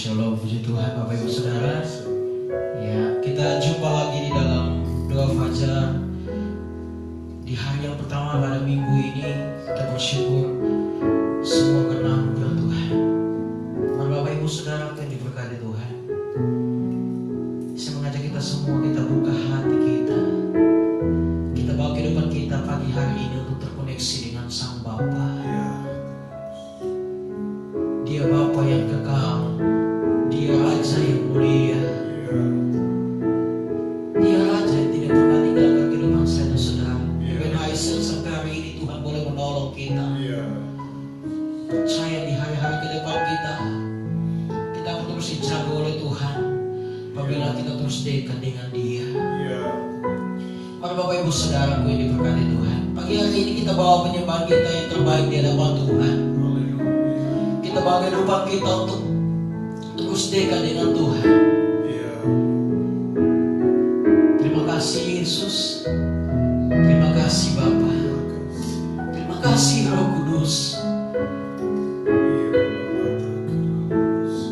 Shalom, puji Tuhan Bapak Ibu Saudara. Ya, kita jumpa lagi di dalam doa fajar di hari yang pertama pada minggu ini. Kita bersyukur semua karena anugerah Tuhan. Mari Bapak Ibu Saudara yang diberkati Tuhan, saya mengajak kita semua, kita buka hati kita. Kita bawa kehidupan kita pagi hari ini untuk terkoneksi dengan Sang Bapa. Dia Bapa yang kekal, Dia Raja yang mulia, Dia Raja yang tidak pernah tinggalkan kehidupan saya dan saudara. Even Haisel sampai hari ini Tuhan boleh menolong kita. Percaya di hari-hari ke depan kita akan terus dijaga oleh Tuhan apabila kita terus dekat dengan Dia. Mari Bapak Ibu Saudara yang diberkati Tuhan, pagi hari ini kita bawa penyembahan kita yang terbaik di hadapan Tuhan. Kita bawa kehidupan kita untuk terus dekat dengan Tuhan. Terima kasih Yesus, terima kasih Bapa, terima kasih Roh Kudus.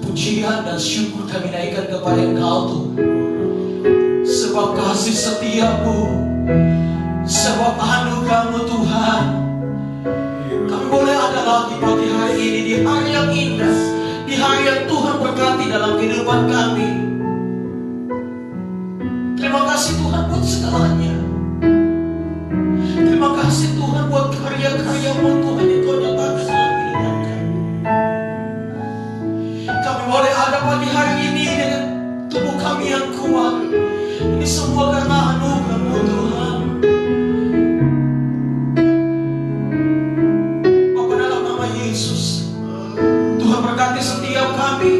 Pujian dan syukur kami naikkan kepada Engkau Tuhan, sebab kasih setiamu, sebab anugerah-Mu Tuhan. Kami boleh ada lagi pagi hari ini di hari yang indah, di hari yang Tuhan berkati dalam kehidupan kami. Terima kasih Tuhan buat segalanya. Terima kasih Tuhan buat karya-karya-Mu Tuhan yang Kau nyatakan dalam kehidupan kami. Kami boleh ada pagi hari ini dengan tubuh kami yang kuat. Ini semua karena anugerah-Mu Tuhan. Bapa, dalam nama Yesus, Tuhan berkati setiap kami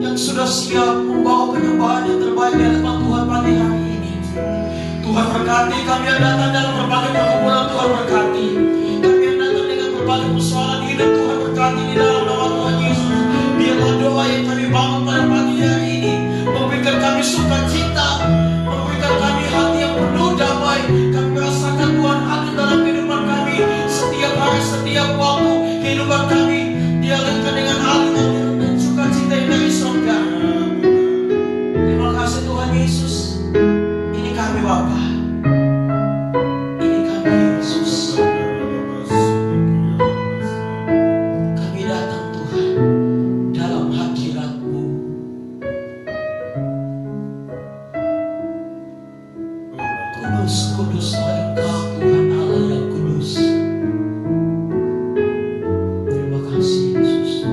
yang sudah siap membawa penyembahan yang terbaik di hadapan Tuhan pagi hari ini. Tuhan berkati kami yang datang dalam berbagai pergumulan. Tuhan berkati kami yang datang dengan berbagai persoalan hidup. Tuhan berkati di dalam nama Tuhan Yesus. Biarlah doa yang kami bangun pada pagi hari ini memberikan kami sukacita, memberikan kami hati yang penuh damai. Kami merasakan Tuhan hadir dalam kehidupan kami setiap hari, setiap waktu. Kehidupan kami dialirkan dengan aliran dan sukacita yang dari surga. Terima kasih Tuhan Yesus. Ini kami Bapa, ini kami Yesus. Kami datang Tuhan dalam hadirat-Mu. Kudus, kuduslah Engkau Tuhan Allah yang kudus. Terima kasih Yesus.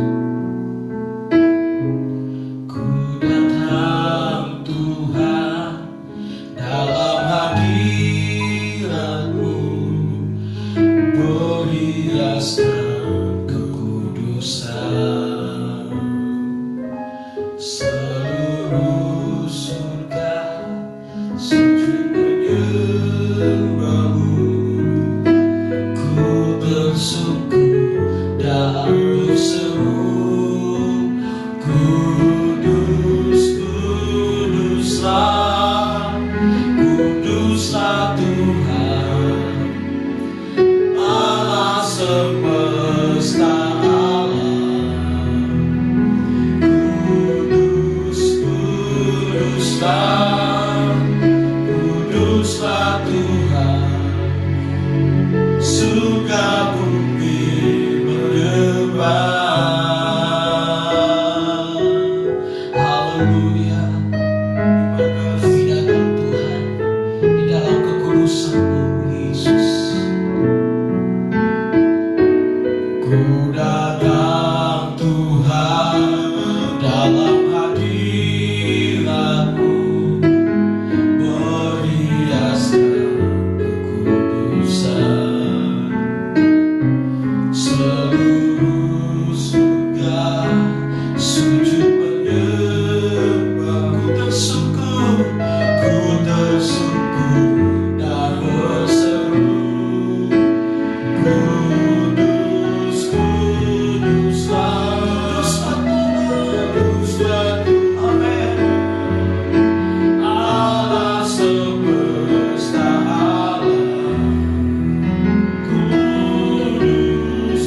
Ku datang Tuhan dalam hadirat-Mu, berhiaskan kekudusan. Seluruh surga sujud menyembah-Mu. Ku bersungguh dan berseru, kudus, kuduslah, kuduslah Tuhan Allah semesta alam. Kudus, kuduslah, kuduslah Tuhan, surga bumi menyembah. Haleluya. Kami datang Tuhan di dalam kekudusan-Mu Yesus. Ku datang Tuhan dalam hadirat-Mu, berhiaskan kekudusan. Seluruh surga sujud menyembah. Ku tersungkur dan berseru, kudus, kuduslah, kuduslah Tuhan, amin. Allah semesta alam. Kudus,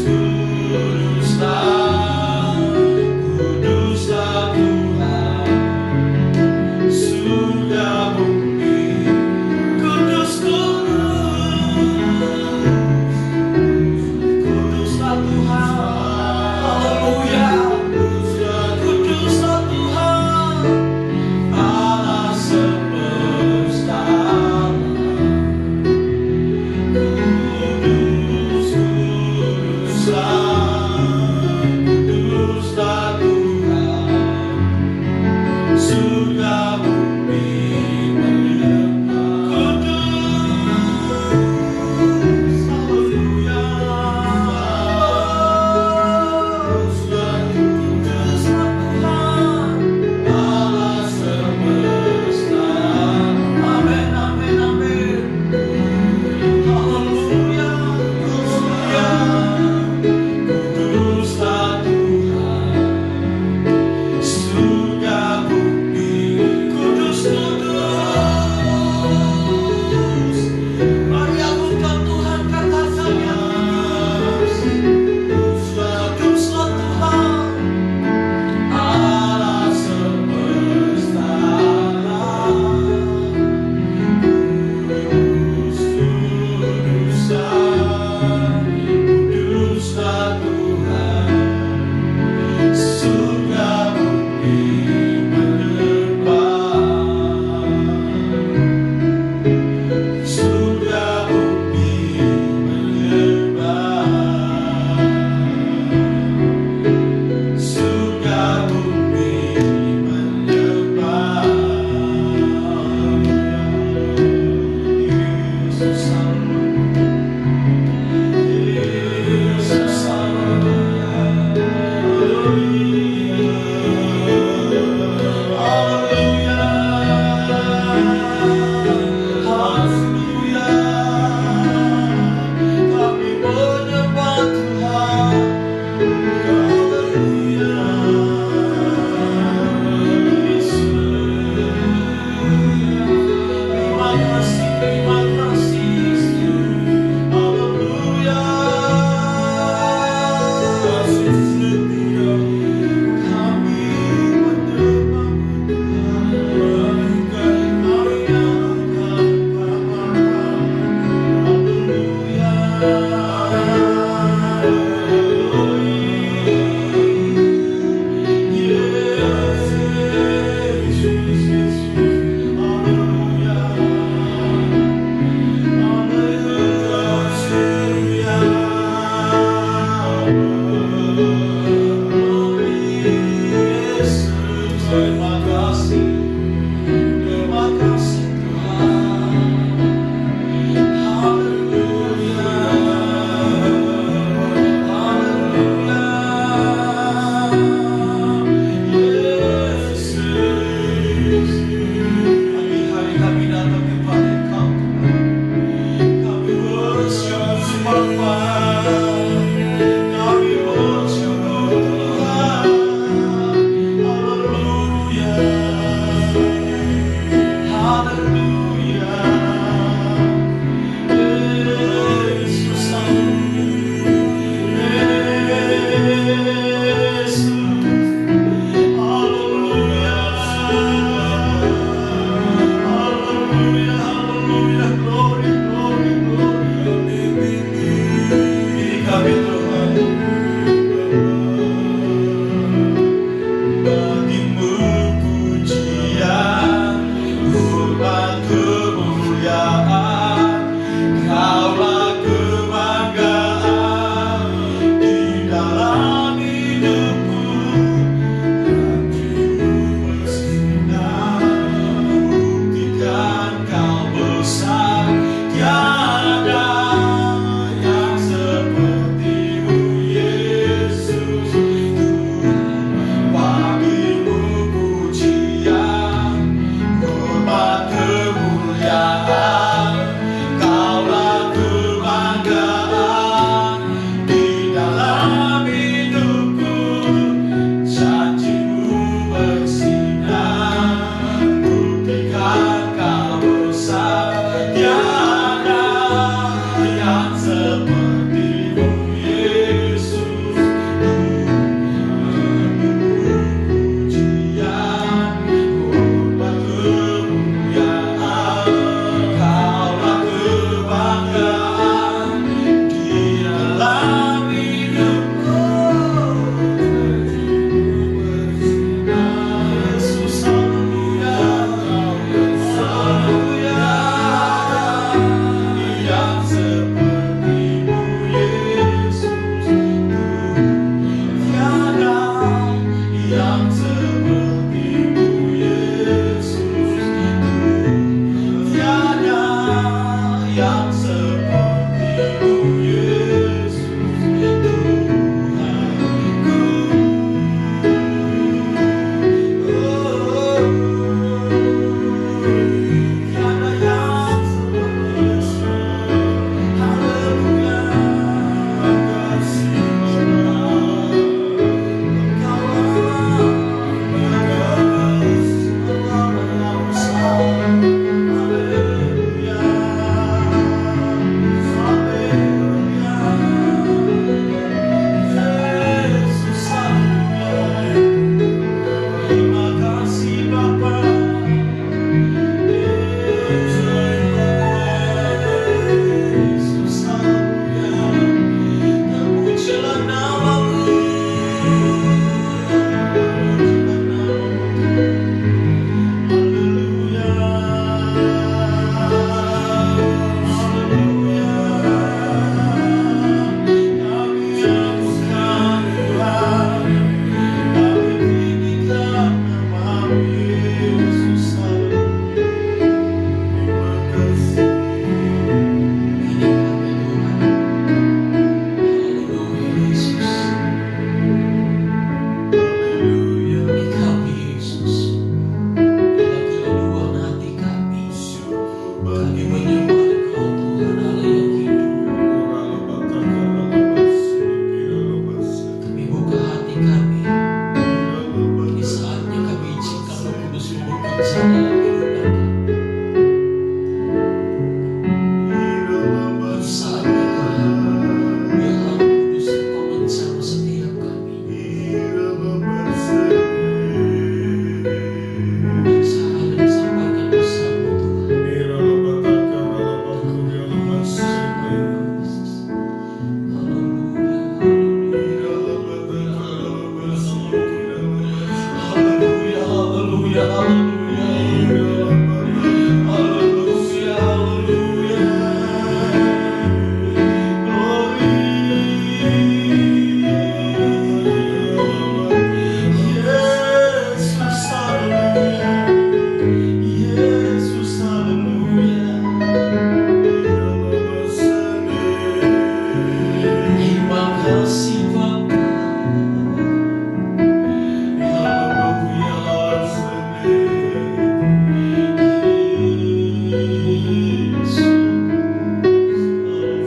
kuduslah, kudus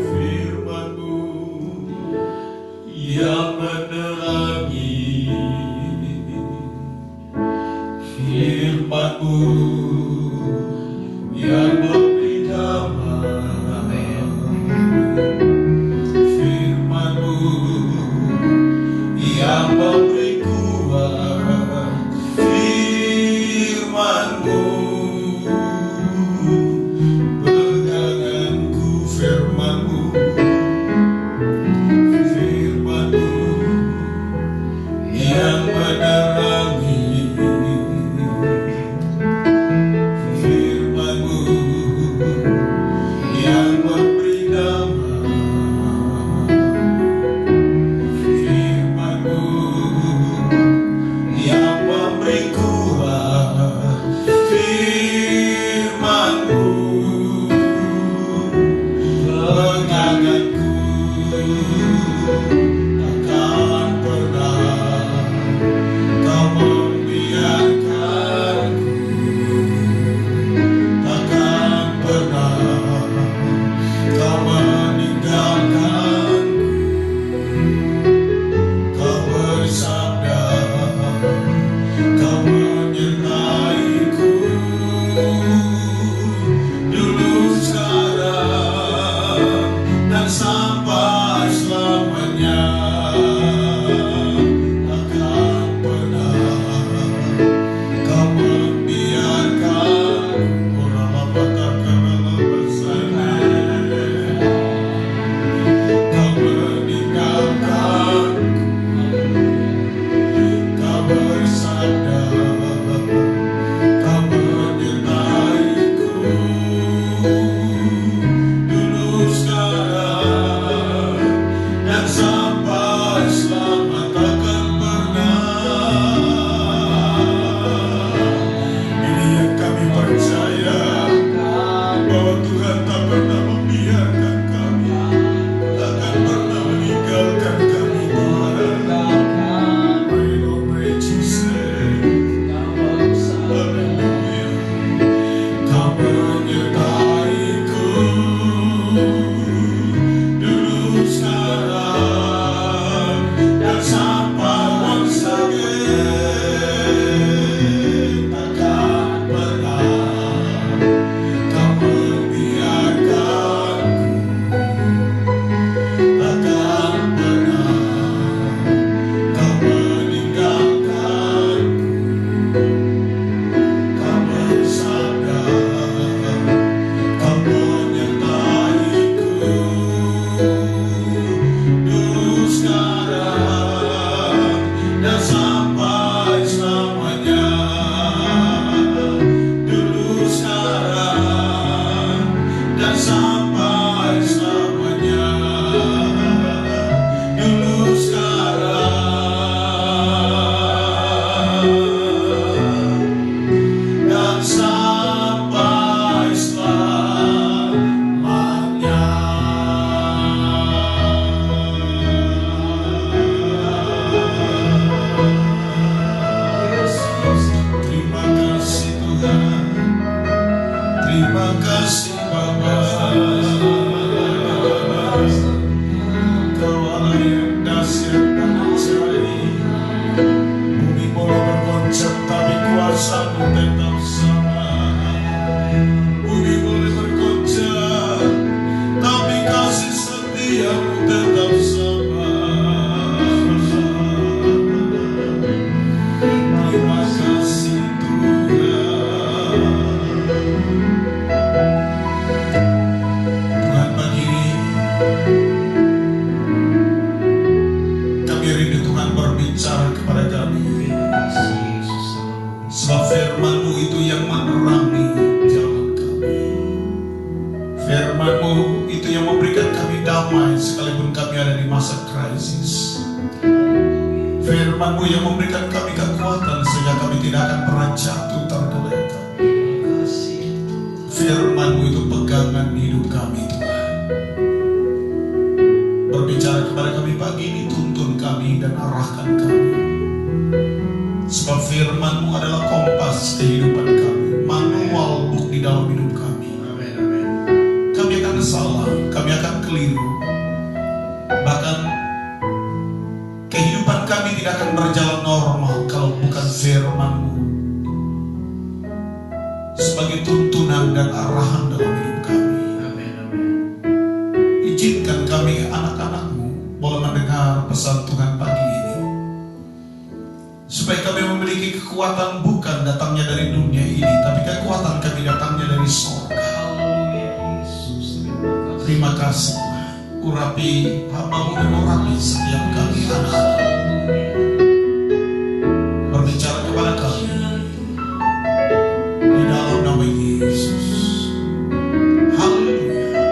Firman-Mu menerangi firman-Mu yang memberi damai, firman-Mu yang memberi kuat, firman-Mu peganganku, firman-Mu, firman-Mu yang menerangi, firman-Mu yang memberi damai, firman-Mu yang memberi kuat, firman-Mu peganganku, takkan pernah Kau membiarkanku, takkan pernah Kau meninggalkanku. Kau bersabda, Kau menyertaiku dulu, sekarang, dan sampai selamanya. Takkan pernah Kau membiarkanku. Kau meninggalkanku. Kau bersabda, Kau menyertaiku dulu, sekarang, dan sampai selama. Takkan pernah. Ini yang kami percaya, bahwa Tuhan tak pernah membiarkan kami, takkan pernah meninggalkan kami, Tuhan. Pray, Lord, pray, Jesus. Haleluya. Kau menyertaiku dulu, sekarang, dan sampai once again. Takkan pernah Kau membiarkanku, takkan pernah Kau meninggalkanku. Kau bersabda, Kau menyertaiku dulu, sekarang, dan sampai selamanya. Dulu, sekarang, dan sampai selamanya. Dulu, sekarang, dan sampai selamanya. Terima kasih Tuhan, terima kasih Bapa. Kau Allah yang dahsyat dan ajaib. Bumi boleh bergoncang, tapi kuasa-Mu tetap sama. Bumi boleh bergoncang, tapi kasih setia-Mu tetap sama. Terima kasih Tuhan. Tuhan, pagi ini kami rindu Tuhan berbicara kepada kami. Sebab firman-Mu itu yang menerangi jalan kami. Firman-Mu itu yang memberikan kami damai sekalipun kami ada di masa krisis. Firman-Mu yang memberikan kami kekuatan sehingga kami tidak akan pernah jatuh tergeletak. Firman-Mu itu pegangan hidup kami, Tuhan. Berbicara kepada kami pagi ini, tuntun kami dan arahkan kami. Sebab firman-Mu adalah kompas kehidupan kami, manual book di dalam hidup kami. Kami akan salah, kami akan keliru. Bahkan kami tidak akan berjalan normal kalau bukan firman-Mu sebagai tuntunan dan arahan dalam hidup kami. Izinkan kami anak-anak-Mu boleh mendengar pesan Tuhan pagi ini, supaya kami memiliki kekuatan bukan datangnya dari dunia ini, tapi kekuatan kami datangnya dari surga. Terima kasih Tuhan. Urapi hamba-Mu dan urapi setiap kami anak-anak. Berbicara kepada kami di dalam nama Yesus. Haleluya.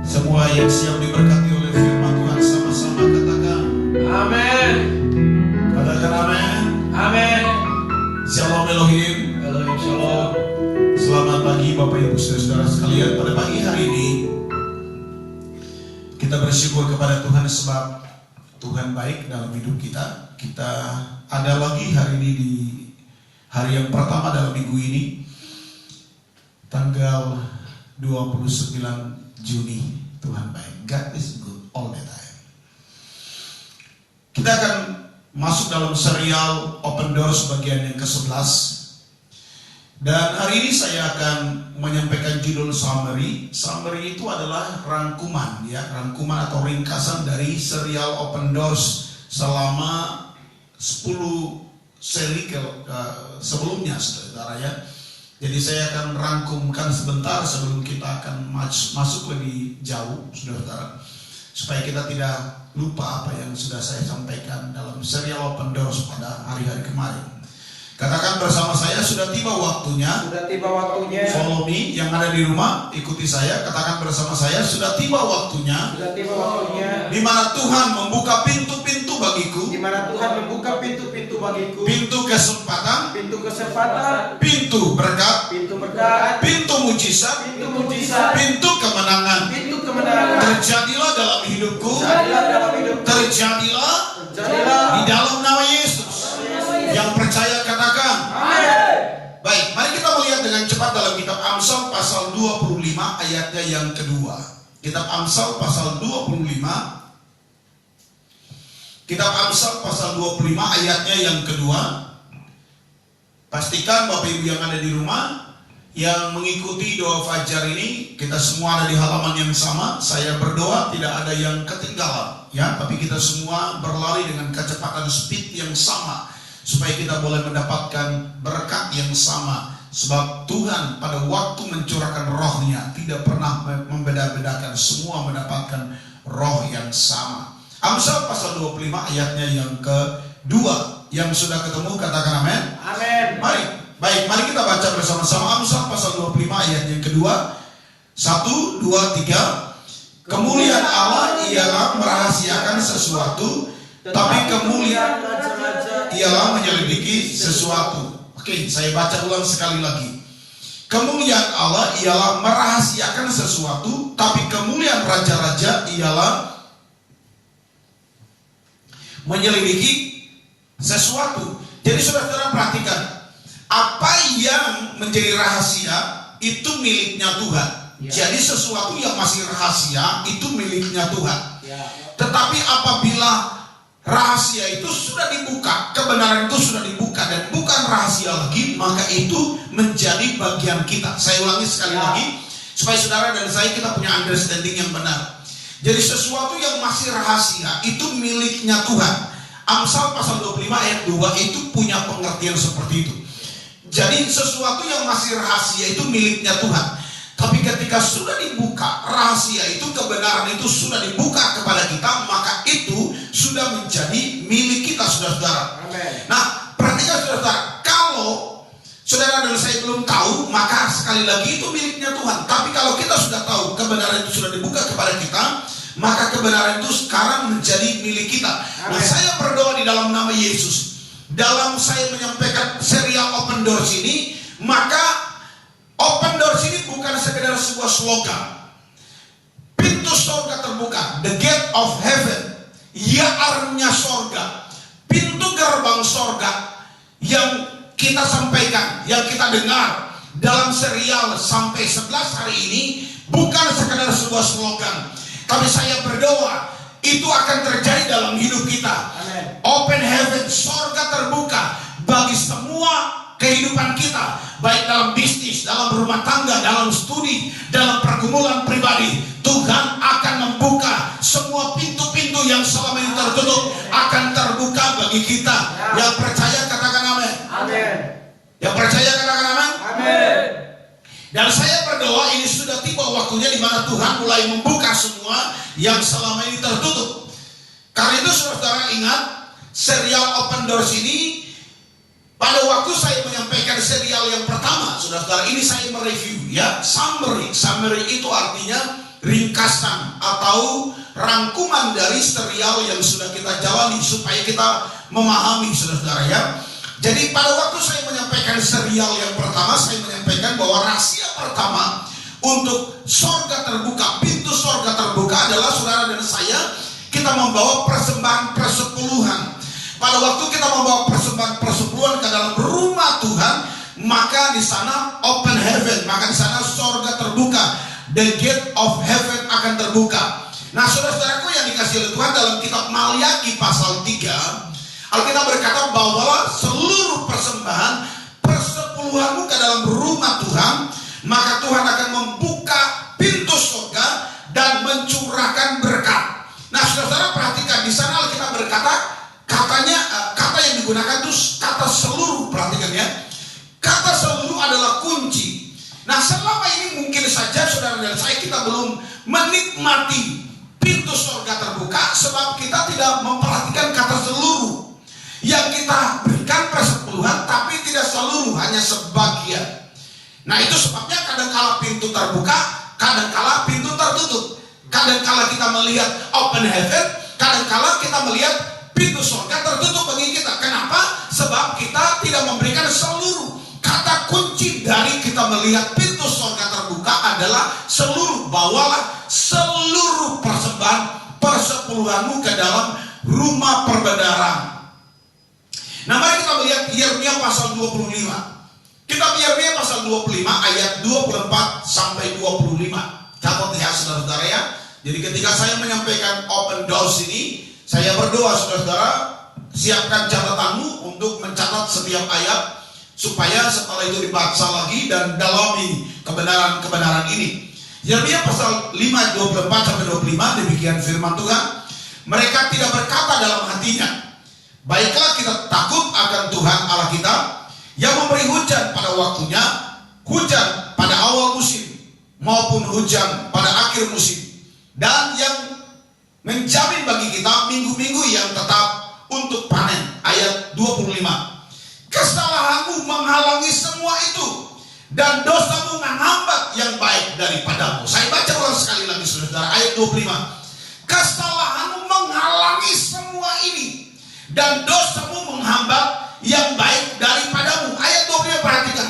Semua yang siap diberkati oleh firman Tuhan sama-sama katakan amin. Katakan amin. Amin. Shalom Elohim. Elohim shalom. Selamat pagi Bapak Ibu Saudara sekalian. Pada pagi hari ini kita bersyukur kepada Tuhan sebab Tuhan baik dalam hidup kita. Kita ada lagi hari ini di hari yang pertama dalam minggu ini, tanggal 29 Juni. Tuhan baik. God is good all the time. Kita akan masuk dalam serial Open Doors bagian yang ke-11. Dan hari ini saya akan menyampaikan judul summary. Summary itu adalah rangkuman, ya, rangkuman atau ringkasan dari serial Open Doors selama 10 seri sebelumnya, saudara ya. Jadi saya akan rangkumkan sebentar sebelum kita akan masuk lebih jauh, saudara, supaya kita tidak lupa apa yang sudah saya sampaikan dalam serial Open Doors pada hari-hari kemarin. Katakan bersama saya, sudah tiba waktunya. Sudah tiba waktunya. Follow me, yang ada di rumah, ikuti saya. Katakan bersama saya, sudah tiba waktunya. Sudah tiba waktunya. Di mana Tuhan membuka pintu-pintu bagiku. Di mana Tuhan membuka pintu-pintu bagiku. Pintu kesempatan. Pintu kesempatan. Pintu berkat. Pintu berkat. Pintu mujizat. Pintu mujizat. Pintu kemenangan. Pintu kemenangan. Terjadilah dalam hidupku. Terjadilah dalam hidupku. Terjadilah di dalam nama Yesus. Yang percaya katakan amin. Baik, mari kita melihat dengan cepat dalam kitab Amsal pasal 25 ayatnya yang kedua. Kitab Amsal pasal 25. Kitab Amsal pasal 25 ayatnya yang kedua. Pastikan Bapak Ibu yang ada di rumah yang mengikuti doa fajar ini, kita semua ada di halaman yang sama. Saya berdoa tidak ada yang ketinggalan, ya, tapi kita semua berlari dengan kecepatan speed yang sama, supaya kita boleh mendapatkan berkat yang sama. Sebab Tuhan pada waktu mencurahkan rohnya tidak pernah membeda-bedakan, semua mendapatkan roh yang sama. Amsal pasal 25 ayatnya yang kedua. Yang sudah ketemu katakan amin. Amin. Baik, mari kita baca bersama-sama Amsal pasal 25 ayat yang kedua. 1, 2, 3. Kemuliaan Allah ialah merahasiakan sesuatu, tapi kemuliaan ialah menyelidiki sesuatu. Oke, saya baca ulang sekali lagi. Kemuliaan Allah ialah merahasiakan sesuatu, tapi kemuliaan raja-raja ialah menyelidiki sesuatu. Jadi saudara perhatikan, apa yang menjadi rahasia itu miliknya Tuhan. Ya. Jadi sesuatu yang masih rahasia itu miliknya Tuhan. Ya. Tetapi apabila rahasia itu sudah dibuka, kebenaran itu sudah dibuka dan bukan rahasia lagi, maka itu menjadi bagian kita. Saya ulangi sekali lagi supaya saudara dan saya kita punya understanding yang benar. Jadi sesuatu yang masih rahasia itu miliknya Tuhan. Amsal pasal 25 ayat 2 itu punya pengertian seperti itu. Jadi sesuatu yang masih rahasia itu miliknya Tuhan. Tapi ketika sudah dibuka rahasia itu, kebenaran itu sudah dibuka kepada kita, maka itu sudah menjadi milik kita, saudara-saudara. Nah, perhatikan saudara, kalau saudara dan saya belum tahu, maka sekali lagi itu miliknya Tuhan. Tapi kalau kita sudah tahu, kebenaran itu sudah dibuka kepada kita, maka kebenaran itu sekarang menjadi milik kita. Nah, saya berdoa di dalam nama Yesus. Dalam saya menyampaikan serial Open Doors ini, maka Open Doors ini bukan sekedar sebuah slogan. Pintu surga terbuka, the gate of heaven. Ya, artinya surga. Pintu gerbang surga yang kita sampaikan, yang kita dengar dalam serial sampai 11 hari ini bukan sekedar sebuah slogan. Tapi saya berdoa itu akan terjadi dalam hidup kita. Amen. Open heaven, sorga terbuka bagi semua kehidupan kita, baik dalam bisnis, dalam rumah tangga, dalam studi, dalam pergumulan pribadi. Tuhan akan membuka semua pintu-pintu yang selama ini tertutup, akan terbuka bagi kita. Yang percaya katakan amin. Amin. Yang percaya katakan amin. Amin. Dan saya berdoa ini sudah tiba waktunya di mana Tuhan mulai membuka semua yang selama ini tertutup. Karena itu saudara ingat serial Open Doors ini. Pada waktu saya menyampaikan serial yang pertama, saudara ini saya mereview ya, summary. Summary itu artinya ringkasan atau rangkuman dari serial yang sudah kita jalani supaya kita memahami, saudara ya. Jadi pada waktu saya menyampaikan serial yang pertama, saya menyampaikan bahwa rahasia pertama untuk sorga terbuka, pintu sorga terbuka adalah saudara dan saya, kita membawa persembahan persepuluhan. Pada waktu kita membawa persembahan persepuluhan ke dalam rumah Tuhan, maka di sana open heaven, maka di sana sorga terbuka, the gate of heaven akan terbuka. Nah, saudara-saudaraku yang dikasih oleh Tuhan, dalam kitab Maliaki pasal 3, Alkitab berkata bahwa seluruh persembahan persepuluhanmu ke dalam rumah Tuhan, maka Tuhan akan membuka pintu surga dan mencurahkan berkat. Nah, saudara perhatikan di sana Alkitab berkata, kata yang digunakan itu kata seluruh, perhatikan ya. Kata seluruh adalah kunci. Nah, selama ini mungkin saja saudara dan saya kita belum menikmati pintu surga terbuka sebab kita tidak memperhatikan kata seluruh. Yang kita berikan persepuluhan tapi tidak seluruh, hanya sebagian. Nah, itu sebabnya kadangkala pintu terbuka, kadangkala pintu tertutup. Kadangkala kita melihat open heaven, kadangkala kita melihat pintu surga tertutup bagi kita. Kenapa? Sebab kita tidak memberikan seluruh. Kata kunci dari kita melihat pintu surga terbuka adalah seluruh. Bawalah seluruh persembahan persepuluhanmu ke dalam rumah perbendaharaan. Nah, mari kita melihat Yeremia pasal 25. Kitab Yeremia pasal 25 ayat 24 sampai 25. Catat ya saudara-saudara ya. Jadi ketika saya menyampaikan open doors ini, saya berdoa saudara-saudara, siapkan catatanmu untuk mencatat setiap ayat supaya setelah itu dibaca lagi dan dalami kebenaran-kebenaran ini. Yeremia pasal 5 24 sampai 25, demikian firman Tuhan. Mereka tidak berkata dalam hatinya, baiklah kita takut akan Tuhan Allah kita yang memberi hujan pada waktunya, hujan pada awal musim maupun hujan pada akhir musim, dan yang menjamin bagi kita minggu-minggu yang tetap untuk panen. Ayat 25. Kesalahanmu menghalangi semua itu dan dosamu menghambat yang baik daripadamu. Saya baca ulang sekali lagi saudara, ayat 25. Kesalahanmu menghalangi semua ini dan dosamu menghambat yang baik daripadamu. Ayat 25 perhatikan.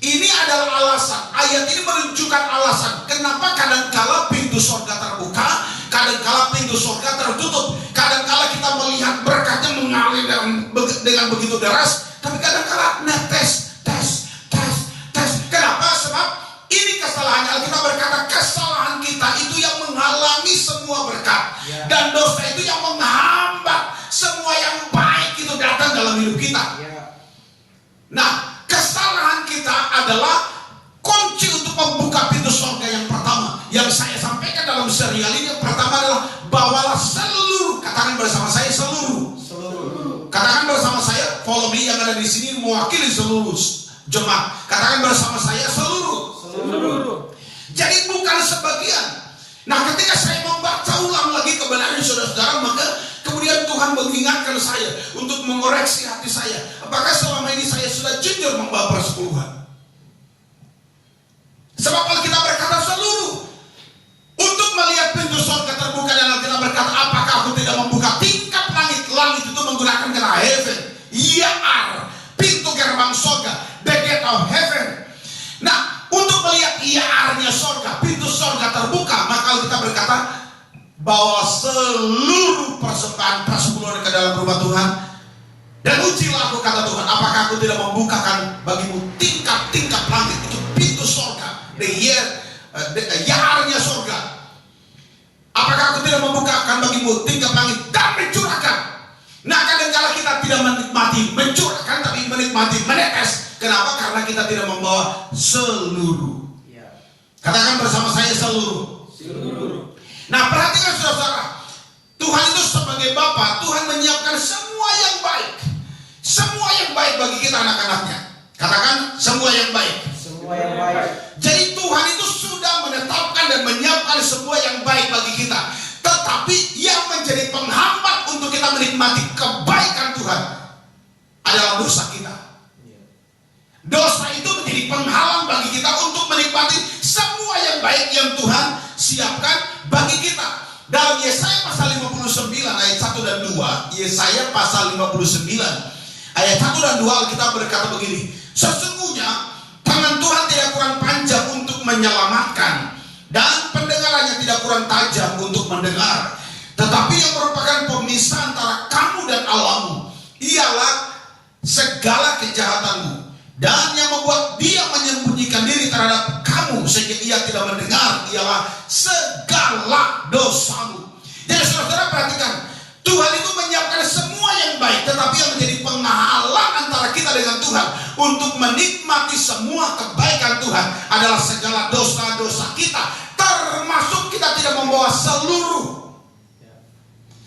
Ini adalah alasan. Ayat ini menunjukkan alasan kenapa kadangkala pintu surga terbuka, kadangkala pintu surga tertutup, kadangkala kita melihat berkatnya mengalir dengan begitu deras, tapi kadangkala tes. Kenapa? Sebab ini kesalahannya. Alkitab berkata kesalahan kita itu yang menghalangi semua berkat, dan dosa itu yang menghambat semua yang baik itu datang dalam hidup kita. Nah, kesalahan kita adalah kunci untuk membuka pintu surga yang pertama. Yang saya sampaikan dalam serial ini, yang pertama adalah bawalah seluruh. Katakan bersama saya seluruh. Katakan bersama saya, follow me yang ada di sini mewakili seluruh jemaat. Katakan bersama saya seluruh. Jadi bukan sebagian. Nah, ketika saya membaca ulang lagi kebenaran saudara-saudara, maka kemudian Tuhan mengingatkan saya untuk mengoreksi hati saya. Apakah selama ini saya sudah jujur membawa persepuluhan? Sebab Alkitab berkata seluruh. Untuk melihat pintu surga terbuka, dan Alkitab berkata, apakah aku tidak membuka tingkap langit? Langit itu menggunakan kata heaven, Ya'ar, pintu gerbang surga, the gate of heaven. Nah, untuk melihat Ya'arnya surga, pintu surga terbuka, maka Alkitab berkata, bawa seluruh persembahan persepuluhan ke dalam rumah Tuhan, dan ujilah aku, kata Tuhan, apakah aku tidak membukakan bagimu tingkap-tingkap langit, itu pintu surga, the Ya'arnya surga. Apakah Apakah aku tidak membukakan bagimu tingkap langit dan mencurahkan? Nah, kadangkala kita tidak menikmati mencurahkan, tapi menikmati menetes. Kenapa? Karena kita tidak membawa seluruh. Katakan bersama saya, seluruh. Nah, perhatikan saudara, Tuhan itu sebagai Bapa, Tuhan menyiapkan semua yang baik. Semua yang baik bagi kita anak-anaknya. Katakan semua yang baik. Semua yang baik. Jadi Tuhan itu sudah menetapkan dan menyiapkan semua yang baik bagi kita. Tetapi yang menjadi penghambat untuk kita menikmati kebaikan Tuhan adalah dosa kita. Dosa itu menjadi penghalang bagi kita untuk menikmati semua yang baik yang Tuhan siapkan bagi kita. Dalam Yesaya pasal 59 ayat 1 dan 2, Yesaya pasal 59 ayat 1 dan 2, Alkitab berkata begini, sesungguhnya tangan Tuhan tidak kurang panjang untuk menyelamatkan, dan pendengarannya tidak kurang tajam untuk mendengar. Tetapi yang merupakan pemisah antara kamu dan Allahmu ialah segala kejahatanmu, dan yang membuat dia menyembunyikan diri terhadap kamu sehingga ia tidak mendengar ialah segala dosamu. Jadi saudara perhatikan, Tuhan itu menyiapkan semua yang baik, tetapi yang menjadi penghalang antara kita dengan Tuhan untuk menikmati semua kebaikan Tuhan adalah segala dosa-dosa kita, termasuk kita tidak membawa seluruh.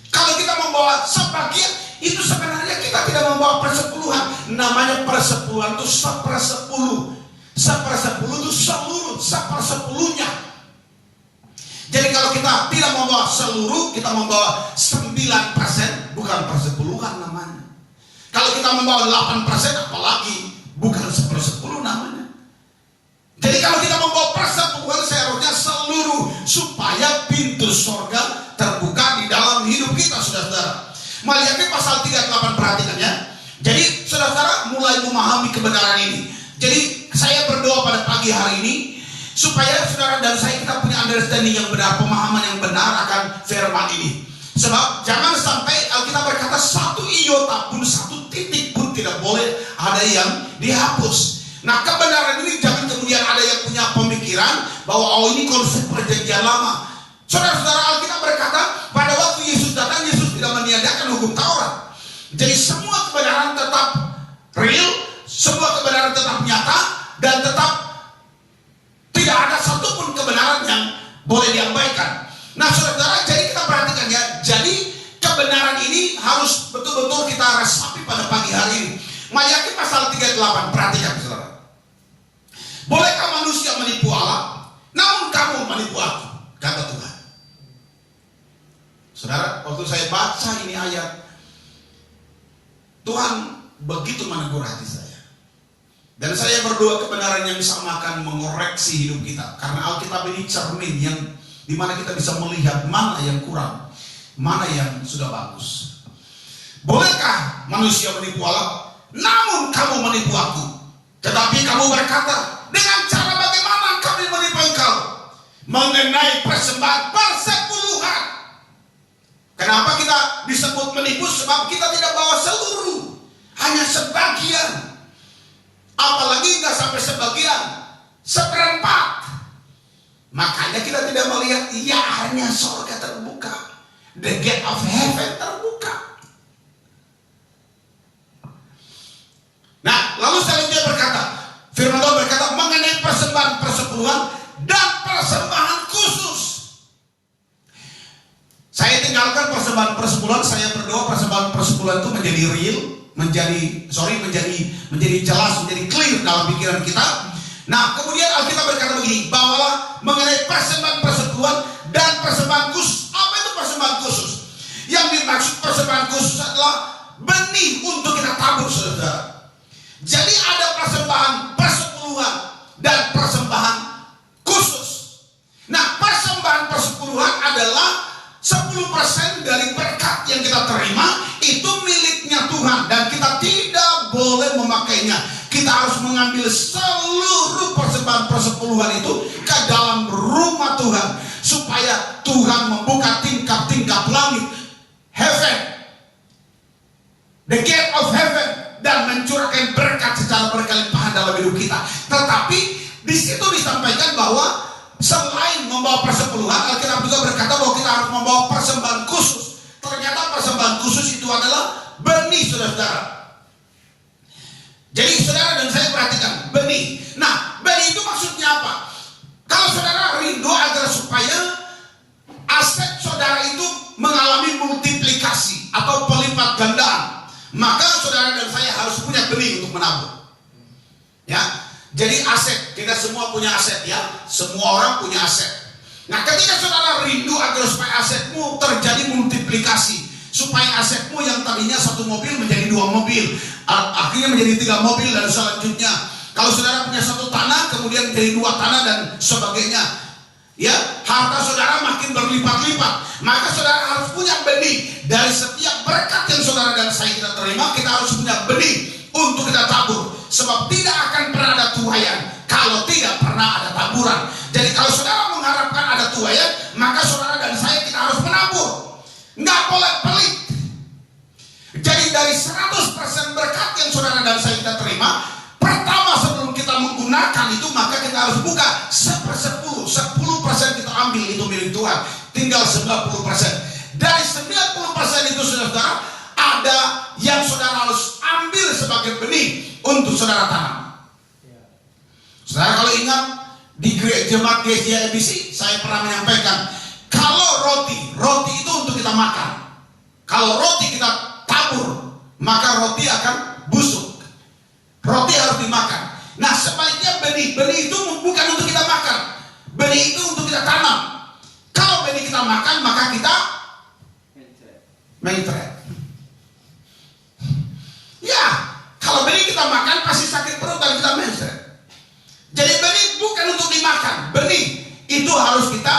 Kalau kita membawa sebagian, itu sebenarnya kita tidak membawa persepuluhan. Namanya persepuluhan itu sepersepuluh. Sepersepuluh itu seluruh, sepersepuluhnya. Jadi kalau kita tidak membawa seluruh, kita membawa 9%, bukan persepuluhan namanya. Kalau kita membawa 8%, apalagi bukan sepersepuluh namanya. Jadi kalau kita membawa persepuluhan, seharusnya seluruh, supaya pintu surga terbuka di dalam hidup kita, saudara-saudara. Maliaki pasal 38, perhatikan ya. Jadi saudara-saudara mulai memahami kebenaran ini. Jadi saya berdoa pada pagi hari ini supaya saudara dan saya kita punya understanding yang benar, pemahaman yang benar akan firman ini. Sebab jangan sampai Alkitab berkata satu iota pun, satu titik pun tidak boleh ada yang dihapus. Nah, kebenaran ini jangan kemudian ada yang punya pemikiran bahwa oh ini konsep perjanjian lama. Saudara-saudara, Alkitab berkata pada waktu Yesus datang, Yesus tidak meniadakan hukum Taurat. Jadi semua kebenaran tetap real, semua kebenaran tetap nyata, dan tetap tidak ada satupun kebenaran yang boleh diabaikan. Nah saudara, jadi kita perhatikan ya. Jadi kebenaran ini harus betul-betul kita resapi pada pagi hari ini. Maliaki pasal 38, perhatikan saudara. Bolehkah manusia menipu Allah? Namun kamu menipu aku, kata Tuhan. Saudara, waktu saya baca ini ayat, Tuhan begitu menegur hati saya. Dan saya berdoa kebenaran yang sama akan mengoreksi hidup kita. Karena Alkitab ini cermin yang dimana kita bisa melihat mana yang kurang, mana yang sudah bagus. Bolehkah manusia menipu Allah? Namun kamu menipu aku. Tetapi kamu berkata, dengan cara bagaimana kami menipu engkau? Mengenai persembahan persepuluhan. Kenapa kita disebut menipu? Sebab kita tidak bawa seluruh, hanya sebagian. Apalagi nggak sampai sebagian, seperempat. Makanya kita tidak melihat, ya hanya surga terbuka, the gate of heaven terbuka. Nah, lalu selanjutnya berkata, firman Tuhan berkata mengenai persembahan persepuluhan dan persembahan khusus. Saya tinggalkan persembahan persepuluhan, saya berdoa persembahan persepuluhan itu menjadi real, menjadi jelas, menjadi clear dalam pikiran kita. Nah, kemudian Alkitab berkata begini, bawalah mengenai persembahan persepuluhan dan persembahan khusus. Apa itu persembahan khusus? Yang dimaksud persembahan khusus adalah benih untuk kita tabur, saudara. Jadi ada persembahan persepuluhan dan persembahan khusus. Nah, persembahan persepuluhan adalah 10% dari berkat yang kita terima itu miliknya Tuhan, dan kita tidak boleh memakainya. Kita harus mengambil seluruh persembahan persepuluhan itu ke dalam rumah Tuhan, supaya Tuhan membuka tingkap-tingkap langit, heaven, the gate of heaven, dan mencurahkan berkat secara berkelimpahan dalam hidup kita. Tetapi di situ disampaikan bahwa selain membawa persepuluhan, Alkitab juga berkata bahwa kita harus membawa persembahan khusus. Ternyata persembahan khusus itu adalah benih, saudara-saudara. Jadi saudara dan saya perhatikan benih. Nah, benih itu maksudnya apa? Kalau saudara rindu agar supaya aset saudara itu mengalami multiplikasi atau pelipat gandaan, maka saudara dan saya harus punya benih untuk menabur. Ya, jadi aset, kita semua punya aset ya, semua orang punya aset. Nah, ketika saudara rindu agar supaya asetmu terjadi multiplikasi, supaya asetmu yang tadinya satu mobil menjadi 2 mobil, akhirnya menjadi 3 mobil dan selanjutnya. Kalau saudara punya satu tanah, kemudian menjadi 2 tanah dan sebagainya. Ya, harta saudara makin berlipat-lipat. Maka saudara harus punya benih. Dari setiap berkat yang saudara dan saya kita terima, kita harus punya benih untuk kita tabur. Sebab tidak akan pernah ada tuaian kalau tidak pernah ada taburan. Jadi kalau saudara mengharapkan ada tuaian, maka saudara dan saya kita harus menabur. Nggak boleh pelit. Jadi dari 100% berkat yang saudara dan saya kita terima, pertama sebelum kita menggunakan itu, maka kita harus buka 10%. 10% kita ambil, itu milik Tuhan. Tinggal 90%. Dari 90% itu saudara, ada yang saudara harus ambil sebagai benih untuk saudara tanam. Saudara kalau ingat di jemaat GCI ABC, saya pernah menyampaikan, kalau roti itu untuk kita makan. Kalau roti kita tabur, maka roti akan busuk. Roti harus dimakan. Nah, sebaliknya benih itu bukan untuk kita makan. Benih itu untuk kita tanam. Kalau benih kita makan, maka kita mencret. Ya, kalau benih kita makan pasti sakit perut dan kita mencret. Jadi benih bukan untuk dimakan. Benih itu harus kita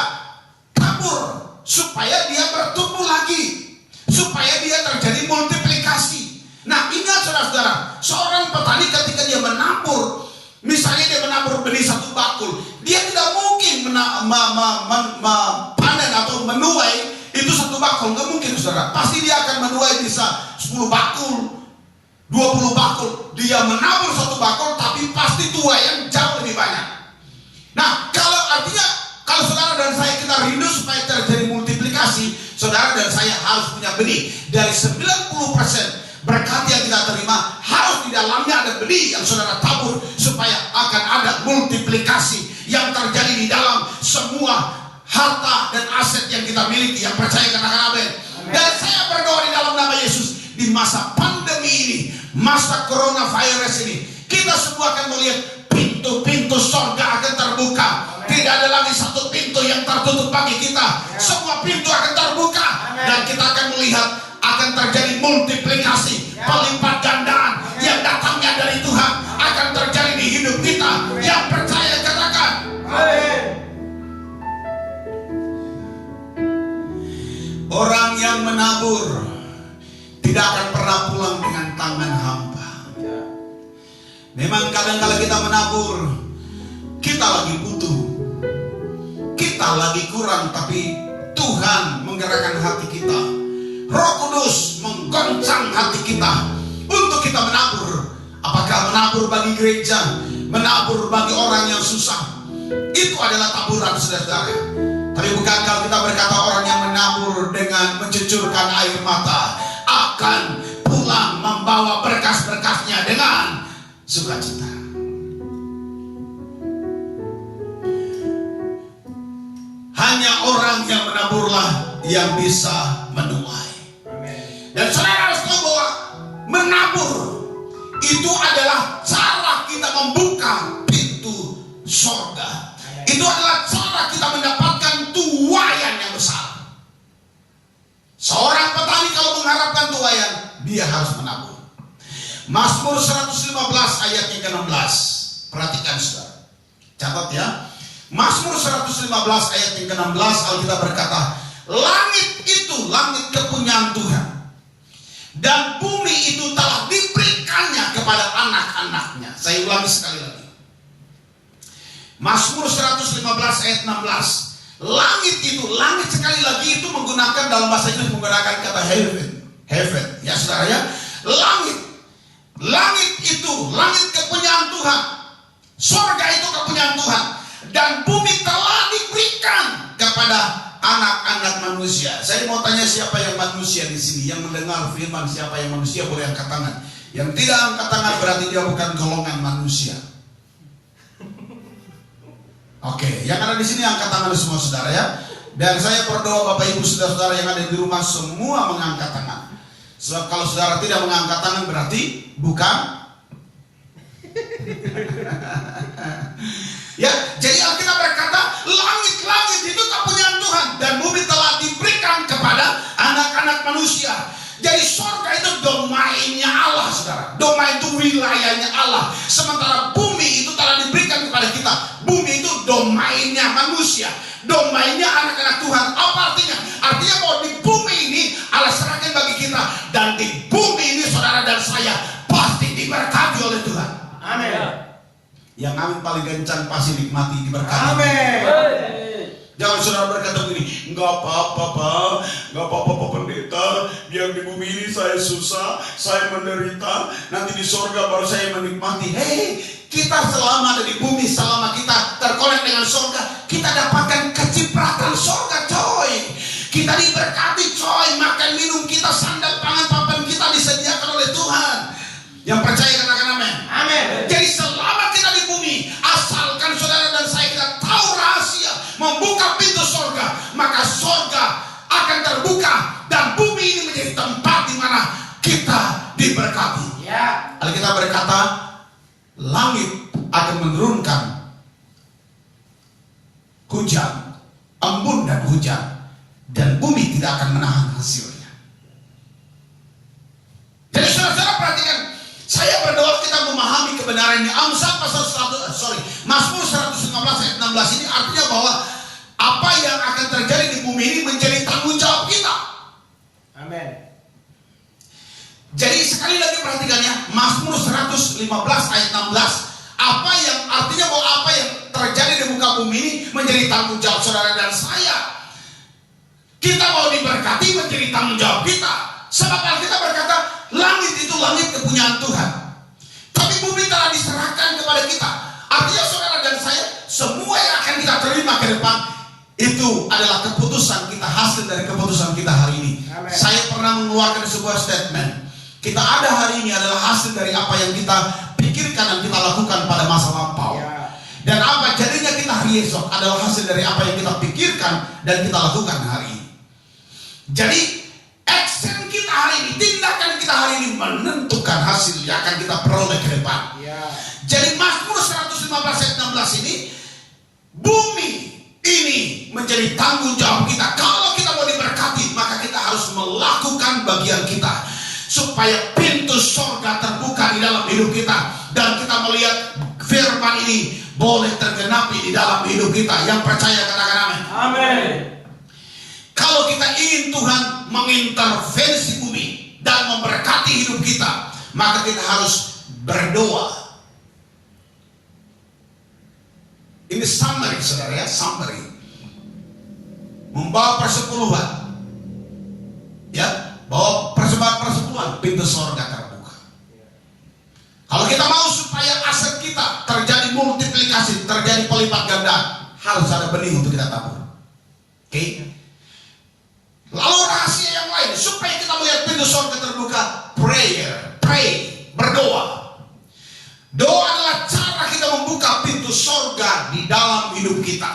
tabur supaya dia bertumbuh lagi, supaya dia terjadi multiplikasi. Nah, ingat saudara-saudara, seorang petani ketika dia menabur, misalnya dia menabur benih 1 bakul, dia tidak mungkin panen atau menuai itu 1 bakul, nggak mungkin saudara. Pasti dia akan menuai bisa 10 bakul, 20 bakul. Dia menabur 1 bakul, tapi pasti tuaian jauh lebih banyak. Nah, kalau saudara dan saya kita rindu supaya terjadi multiplikasi, saudara dan saya harus punya benih. Dari 90% berkat yang kita terima, harus di dalamnya ada benih yang saudara tabur, supaya akan ada multiplikasi yang terjadi di dalam semua harta dan aset yang kita miliki. Yang percaya katakan amin. Dan saya berdoa di dalam nama Yesus, di masa pandemi ini, masa coronavirus ini, kita semua akan melihat pintu-pintu sorga akan terbuka. Tidak ada lagi satu pintu yang tertutup bagi kita. Semua pintu akan terbuka. Dan kita akan melihat akan terjadi multiplikasi, pelipat gandaan yang datangnya dari Tuhan akan terjadi di hidup kita. Yang percaya katakan amin. Orang yang menabur tidak akan pernah pulang dengan tangan hampa. Memang kadang-kadang kita menabur, kita lagi butuh, kita lagi kurang, tapi Tuhan menggerakkan hati kita. Roh Kudus menggoncang hati kita untuk kita menabur. Apakah menabur bagi gereja, menabur bagi orang yang susah, itu adalah taburan saudara. Tapi bukankah kita berkata orang yang menabur dengan mencucurkan air mata akan pulang membawa berkas-berkasnya dengan sukacita. Hanya orang yang menaburlah yang bisa menuai. Dan saudara harus tahu bahwa menabur itu adalah cara kita membuka pintu sorga. Itu adalah cara kita mendapatkan tuaian yang besar. Seorang petani kalau mengharapkan tuaian, dia harus menabur. Mazmur 115 ayat yang ke-16. Perhatikan saudara. Catat ya. Mazmur 115 ayat yang ke-16, Alkitab berkata, langit itu langit kepunyaan Tuhan, dan bumi itu telah diberikannya kepada anak-anaknya. Saya ulangi sekali lagi. Mazmur 115 ayat 16. Langit itu, langit sekali lagi itu menggunakan dalam bahasa Inggris menggunakan kata heaven. Ya saudara ya. Langit itu langit kepunyaan Tuhan. Surga itu kepunyaan Tuhan. dan bumi telah diberikan kepada anak-anak manusia. Saya mau tanya siapa yang manusia di sini? Yang mendengar firman siapa yang manusia boleh angkat tangan. Yang tidak angkat tangan berarti dia bukan golongan manusia. Oke, yang ada di sini angkat tangan semua saudara ya. Dan saya berdoa Bapak Ibu saudara-saudara yang ada di rumah semua mengangkat tangan. Sebab kalau saudara tidak mengangkat tangan berarti bukan. Ya, jadi Alkitab berkata langit-langit itu kepunyaan Tuhan dan bumi telah diberikan kepada anak-anak manusia. Jadi surga itu domainnya Allah saudara. Domain itu wilayahnya Allah. Sementara bumi itu telah diberikan kepada kita. Bumi itu domainnya manusia. Domainnya anak-anak Tuhan. Apa artinya? Artinya bahwa di bumi ini Allah serahkan bagi kita. Dan di bumi ini saudara dan saya pasti diberkati oleh Tuhan. Amin. Yang amin paling kencang pasti nikmati diberkati. Amin. Jangan saudara berkata begini, nggak apa-apa Pak, nggak apa-apa Pak Pendeta, yang di bumi ini saya susah, saya menderita, nanti di surga baru saya menikmati. Hei, kita selama ada di bumi, selama kita terkonek dengan surga, kita dapatkan kecipratan surga coy. Kita diberkati coy, makan minum kita, sandal pangan papan kita disediakan oleh Tuhan. Yang percaya katakan amin. Amin. Jadi selama kita di bumi, asalkan saudara dan saya kita tahu rahasia membuka pintu surga, maka surga akan terbuka dan bumi ini menjadi tempat di mana kita diberkati. Ya. Alkitab berkata, langit akan menurunkan hujan, embun dan hujan, dan bumi tidak akan menahan hasilnya. Jadi saudara perhatikan, saya berdoa kita memahami kebenaran ini. Amsal pasal Mazmur 115 ayat 16 ini artinya bahwa apa yang akan terjadi di bumi ini menjadi tanggung jawab kita. Amin. Jadi sekali lagi perhatikannya, Mazmur 115 ayat 16. Apa yang artinya bahwa apa yang terjadi di muka bumi ini menjadi tanggung jawab saudara dan saya. Kita mau diberkati menjadi tanggung jawab kita. Sebab Alkitab berkata, langit itu langit kepunyaan Tuhan. Tapi bumi telah diserahkan kepada kita. Artinya saudara dan saya, semua yang akan kita terima ke depan, itu adalah keputusan kita, hasil dari keputusan kita hari ini. Amen. Saya pernah mengeluarkan sebuah statement. Kita ada hari ini adalah hasil dari apa yang kita pikirkan dan kita lakukan pada masa lampau. Ya. Dan apa jadinya kita hari esok adalah hasil dari apa yang kita pikirkan dan kita lakukan hari ini. Jadi action kita hari ini, tindakan kita hari ini menentukan hasil yang akan kita peroleh ke depan. Ya. Jadi Mazmur 115 ayat 16 ini, bumi ini menjadi tanggung jawab kita. Kalau kita mau diberkati, maka kita harus melakukan bagian kita supaya pintu surga terbuka di dalam hidup kita dan kita melihat firman ini boleh tergenapi di dalam hidup kita. Yang percaya katakan amin. Amin. Kalau kita ingin Tuhan mengintervensi bumi dan memberkati hidup kita, maka kita harus berdoa. Ini summary saudara ya, summary. Membawa persepuluhan. Ya, bawa persembahan persepuluhan, pintu surga terbuka. Kalau kita mau supaya aset kita terjadi multiplikasi, terjadi pelipat ganda, harus ada benih untuk kita tabur. Oke? Lalu rahasia yang lain supaya kita melihat pintu surga terbuka, pray, berdoa. Doa adalah cara kita membuka pintu surga di dalam hidup kita.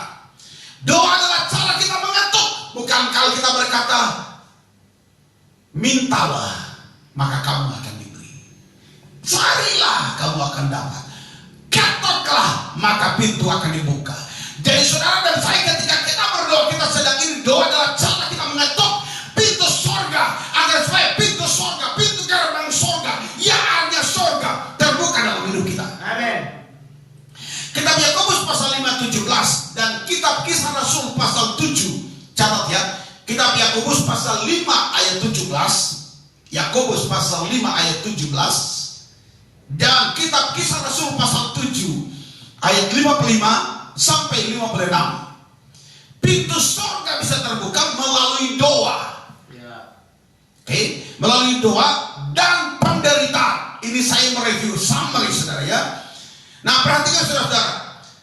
Doa adalah cara kita mengetuk. Bukan kalau kita berkata, mintalah maka kamu akan diberi, carilah kamu akan dapat, ketoklah maka pintu akan dibuka. Jadi saudara dan saya ketika kita berdoa, kita sedang ini doa adalah cara kita mengetuk pintu surga agar supaya pintu surga, pintu gerbang surga, yang artinya surga terbuka dalam hidup kita. Amin. Kitab Yakobus pasal 5:17 dan kitab Kisah Rasul pasal 7. Catat ya. Kitab Yakobus pasal 5 ayat 17. Yakobus pasal 5 ayat 17 dan kitab Kisah Rasul pasal 7 ayat 55 sampai 56. Pintu surga bisa terbuka melalui doa. Oke, melalui doa dan penderitaan. Ini saya mereview summary saudara ya. Nah perhatikan saudara,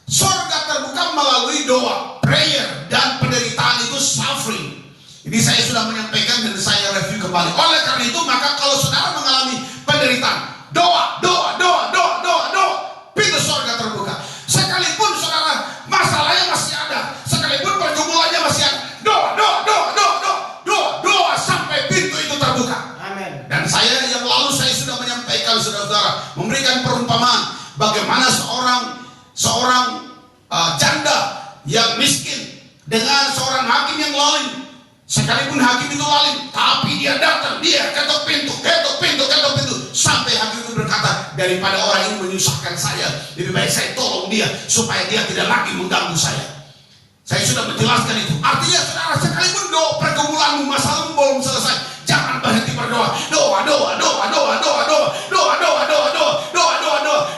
surga terbuka melalui doa, prayer, dan penderitaan itu suffering. Ini saya sudah menyampaikan dan saya review kembali. Oleh karena itu, maka kalau saudara mengalami penderitaan, doa, pintu surga terbuka. Sekalipun saudara masalahnya masih ada, sekalipun pergumulannya masih ada, doa sampai pintu itu terbuka. Amin. Dan saya yang lalu saya sudah menyampaikan, saudara-saudara, memberikan perumpamaan bagaimana seorang janda yang miskin dengan seorang hakim yang lalim. Sekalipun hakim itu lalim, tapi dia datang, dia ketok pintu, sampai hakim itu berkata, daripada orang ini menyusahkan saya, lebih baik saya tolong dia supaya dia tidak lagi mengganggu saya. Saya sudah menjelaskan itu. Artinya saudara, sekalipun pergumulanmu, masalahmu belum selesai, jangan berhenti berdoa. Doa.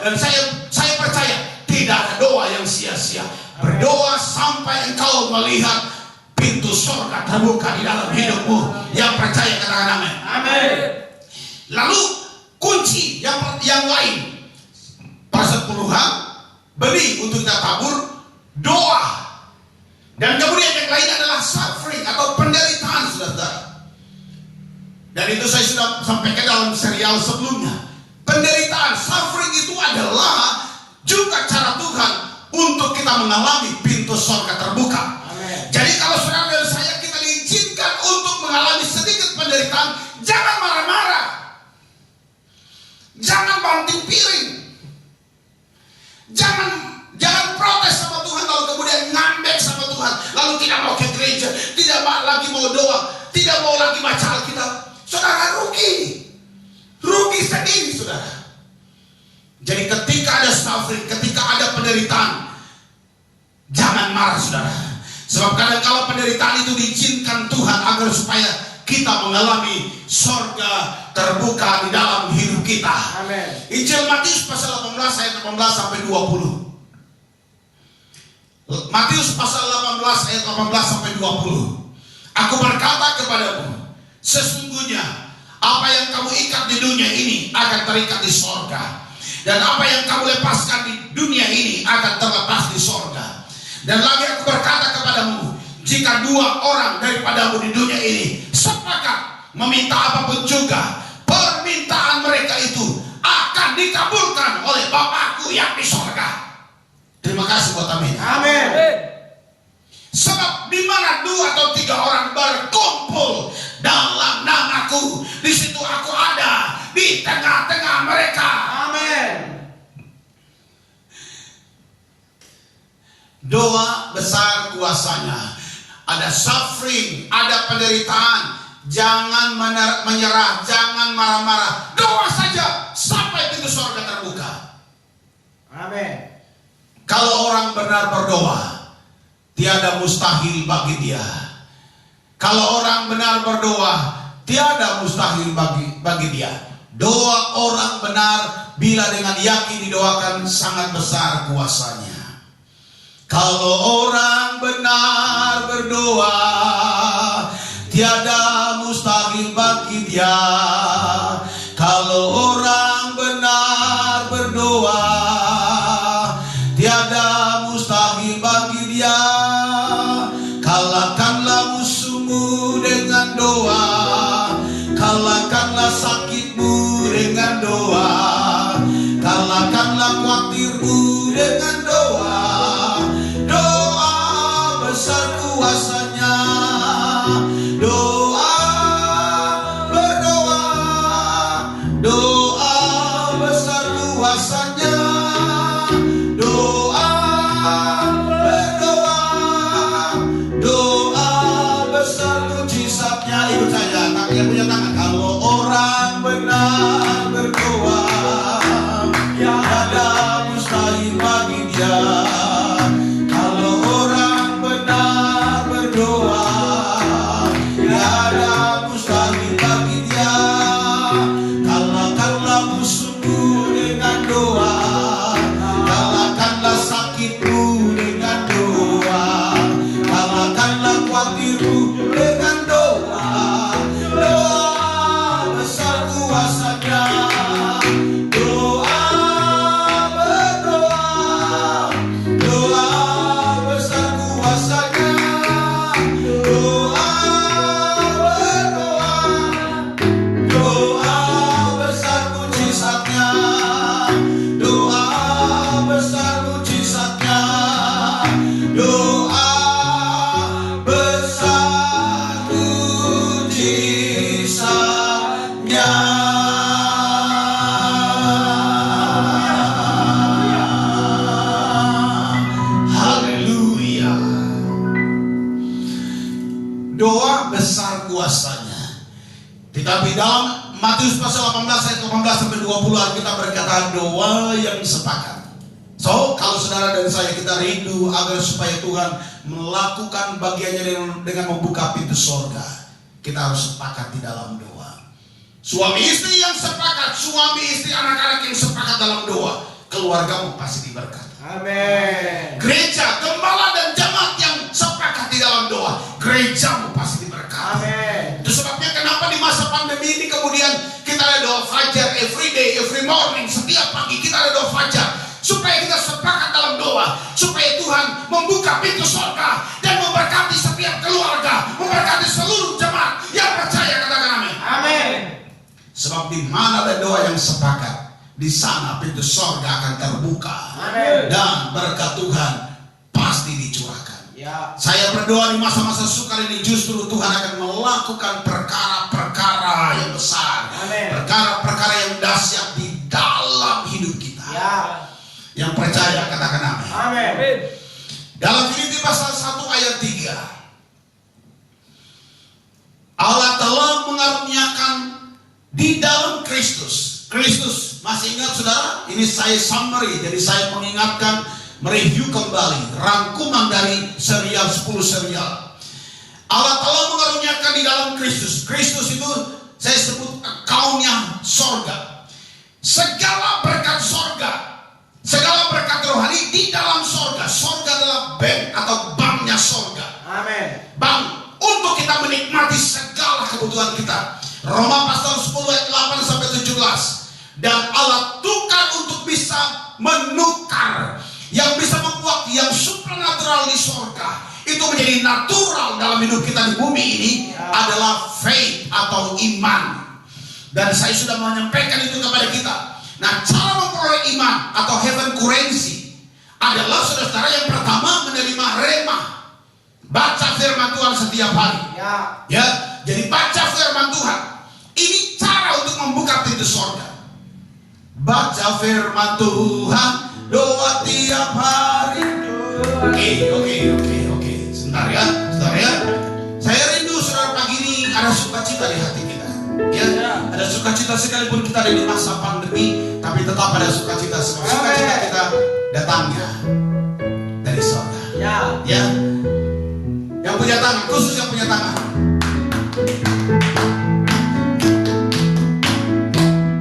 Dan saya percaya tidak ada doa yang sia-sia. Berdoa sampai engkau melihat pintu surga terbuka di dalam hidupmu. Yang percaya katakan amin. Amin. Lalu kunci yang lain, persepuluhan, beli untuk kita tabur, doa. Dan kemudian yang lain adalah suffering atau penderitaan, saudara. Dan itu saya sudah sampaikan dalam serial sebelumnya. Penderitaan, suffering itu adalah juga cara Tuhan untuk kita mengalami pintu surga terbuka. Amen. Jadi kalau saudara dan saya kita diizinkan untuk mengalami sedikit penderitaan, jangan marah-marah, jangan banting piring, jangan protes sama Tuhan lalu kemudian ngambek sama Tuhan, lalu tidak mau ke gereja, tidak lagi mau doa, tidak mau lagi baca Alkitab. Saudara rugi sendiri, saudara. Jadi ketika ada suffering, ketika ada penderitaan, jangan marah, saudara. Sebab kadang-kala penderitaan itu diizinkan Tuhan agar supaya kita mengalami surga terbuka di dalam hidup kita. Amin. Injil Matius pasal 18 ayat 18 sampai 20. Matius pasal 18 ayat 18 sampai 20. Aku berkata kepadamu, sesungguhnya apa yang kamu ikat di dunia ini akan terikat di sorga, dan apa yang kamu lepaskan di dunia ini akan terlepas di sorga. Dan lagi aku berkata kepadamu, jika dua orang daripadamu di dunia ini sepakat meminta apapun juga, permintaan mereka itu akan dikabulkan oleh Bapakku yang di sorga. Terima kasih buat amin. Amin. Sebab di mana 2 atau 3 orang berkumpul dalam namaku, di situ aku ada di tengah-tengah mereka. Amin. Doa besar kuasanya. Ada suffering, ada penderitaan. Jangan menyerah, jangan marah-marah. Doa saja sampai pintu surga terbuka. Amin. Kalau orang benar berdoa, tiada mustahil bagi dia. Kalau orang benar berdoa, tiada mustahil bagi dia. Doa orang benar bila dengan yakin didoakan sangat besar kuasanya. Kalau orang benar berdoa, tiada mustahil bagi dia. Kalau orang benar berdoa, tiada mustahil bagi dia. Kalahkanlah musuhmu dengan doa, kalahkanlah sakitmu dengan doa, kalahkanlah khawatirmu dengan doa. Doa besar kuasanya. Doa, berdoa, doa besar kuasanya. Doa, berdoa, doa besar mujizatnya. Ikut saya, yang punya tangan. Kalau orang benar berdoa, tiada mustahil bagi dia. Kalau orang benar berdoa, tiada mustahil bagi dia. Kalahkanlah musuhmu dengan doa, kalahkanlah sakitmu dengan doa, kalahkanlah khawatirmu dengan doa. Doa besar kuasanya. Haleluya. Haleluya. Doa besar kuasanya. Tetapi dalam Matius pasal 18 ayat 18 sampai 20 kita berkata doa yang sepakat. So, kalau saudara dan saya kita rindu agar supaya Tuhan melakukan bagiannya dengan membuka pintu sorga, kita harus sepakat di dalam doa. Suami istri yang sepakat, suami istri anak-anak yang sepakat dalam doa, keluargamu pasti diberkati. Amin. Gereja, gembala dan jemaat yang sepakat di dalam doa, gerejamu pasti diberkati. Amin. Itu sebabnya kenapa di masa pandemi ini kemudian kita ada doa fajar every day, every morning, setiap pagi kita ada doa fajar. Supaya kita sepakat dalam doa, supaya Tuhan membuka pintu surga dan memberkati setiap keluarga, memberkati seluruh jemaat yang percaya, katakan amin. Amin. Sebab di mana ada doa yang sepakat, di sana pintu surga akan terbuka. Amin. Dan berkat Tuhan pasti dicurahkan. Ya. Saya berdoa di masa-masa sukar ini justru Tuhan akan melakukan perkara-perkara yang besar, Amin. perkara-perkara yang dahsyat di dalam hidup kita. Ya. Yang percaya katakan amin. Amin. Dalam Filipi pasal 1 ayat 3, Allah telah mengaruniakan di dalam Kristus. Kristus, masih ingat saudara? Ini saya summary, jadi saya mengingatkan, mereview kembali rangkuman dari serial 10 serial. Allah telah mengaruniakan di dalam Kristus. Kristus itu saya sebut kaumnya sorga. Segala berkat sorga, segala berkat rohani di dalam sorga. Sorga adalah bank atau banknya sorga. Amin. Bank untuk kita menikmati segala kebutuhan kita. Roma pasal 10 ayat 8 sampai 17. Dan Allah tukar untuk bisa menukar, yang bisa membuat yang supernatural di sorga itu menjadi natural dalam hidup kita di bumi ini, adalah faith atau iman. Dan saya sudah menyampaikan itu kepada kita. Nah, cara memperoleh iman atau heaven currency adalah saudara yang pertama menerima rema, baca firman Tuhan setiap hari. Ya, jadi baca firman Tuhan. Ini cara untuk membuka pintu surga. Baca firman Tuhan, doa tiap hari. Oke. Sebentar ya. Saya rindu saudara pagi ini ada sukacita di hati kita. Ya, ada sukacita sekalipun kita ada di masa pandemi, tapi tetap ada sukacita. Sukacita kita datangnya dari surga. Ya. Yang punya tangan, khusus yang punya tangan.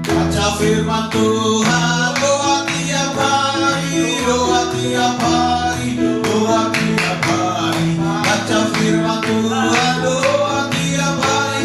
Baca firman Tuhan, doa tiap hari, doa tiap hari, doa tiap hari. Baca firman Tuhan, doa tiap hari.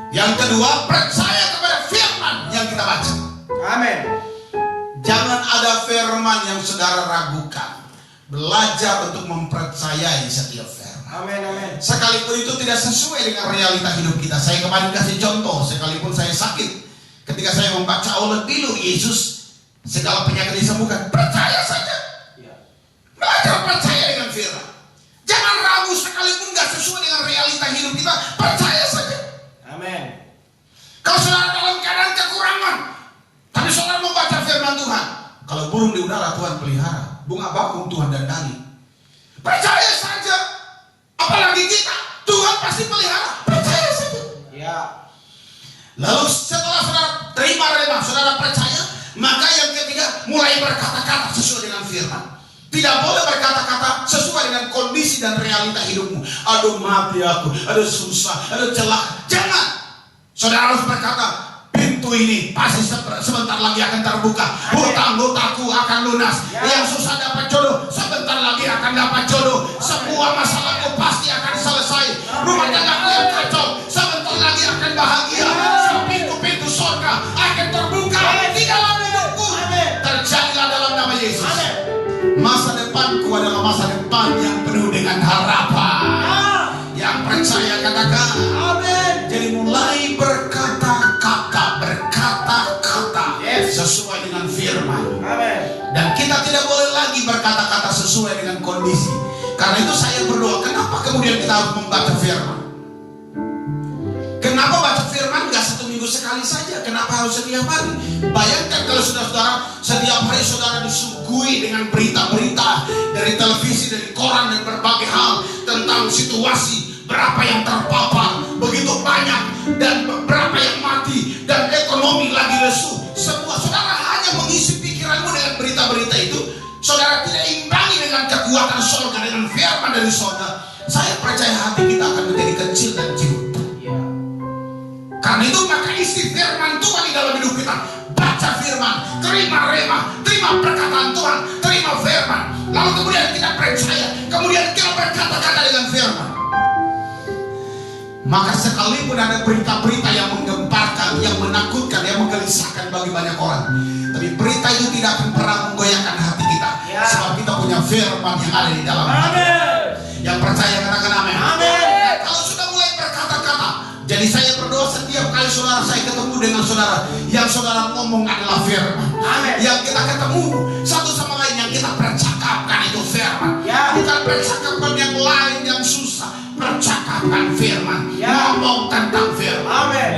Yang kedua, percaya kepada firman yang kita baca. Amin. Jangan ada firman yang saudara ragukan. Belajar untuk mempercayai setiap firman. Amin. Sekalipun itu tidak sesuai dengan realita hidup kita. Saya kemarin kasih contoh, sekalipun saya sakit, ketika saya membaca oleh pilu Yesus, segala penyakit disembuhkan. Percaya saja. Belajar percaya dengan firman. Jangan ragu sekalipun gak sesuai dengan realita hidup kita. Percaya saja. Amin. Kalau saudara dalam keadaan kekurangan, tapi saudara membaca firman Tuhan. Kalau burung di udara Tuhan pelihara, bunga bakung Tuhan dandani. Percaya saja. Apalagi kita, Tuhan pasti pelihara. Percaya saja. Ya. Lalu setelah saudara terima rema, saudara percaya, maka yang ketiga, mulai berkata-kata sesuai dengan firman. Tidak boleh berkata-kata sesuai dengan kondisi dan realita hidupmu. Aduh mati aku, aduh susah, aduh celaka. Jangan. Saudara harus berkata, pintu ini pasti sebentar lagi akan terbuka. Hutang-hutangku akan lunas. Yang susah dapat jodoh, sebentar lagi akan dapat jodoh. Semua masalahku pasti akan selesai. Rumah tanggaku yang kacau, sebentar lagi akan bahagia. Pintu-pintu surga akan terbuka di dalam hidupku. Terjadilah Yesus. Amin. Masa depanku adalah masa depan yang penuh dengan harapan. Yang percaya katakan Amin. Jadi mulai berkata-kata sesuai dengan firman. Amin. Dan kita tidak boleh lagi berkata-kata sesuai dengan kondisi. Karena itu saya berdoa, kenapa kemudian kita harus membaca firman? Kenapa baca firman gak 1 minggu sekali saja? Kenapa harus setiap hari? Bayangkan kalau saudara-saudara setiap hari saudara disuguhi dengan berita-berita dari televisi, dari koran, dan berbagai hal tentang situasi, berapa yang terpapar, begitu banyak, dan berapa yang mati, dan ekonomi lagi lesu. Semua saudara hanya mengisi pikiranmu dengan berita-berita itu. Saudara tidak imbangi dengan kekuatan surga, dengan firman dari surga. Saya percaya hati kita akan menjadi kecil dan ciut. Karena itu maka isi firman Tuhan di dalam hidup kita. Baca firman, terima rema, terima perkataan Tuhan, terima firman. Lalu kemudian kita percaya, kemudian kita berkata-kata dengan firman. Maka sekalipun ada berita-berita yang menggemparkan, yang menakutkan, yang menggelisahkan bagi banyak orang, tapi berita itu tidak akan pernah menggoyahkan hati kita. Sebab kita punya firman yang ada di dalam hati. Yang percaya katakan amin. Amin. Kalau sudah mulai berkata-kata, jadi saya berdoa setiap kali saudara saya ketemu dengan saudara, yang saudara ngomong adalah firman. Amin. Yang kita ketemu satu sama lain, yang kita percakapkan itu firman. Bukan percakapan yang lain yang susah, percakapan firman. Ngomong tentang firman. Amin.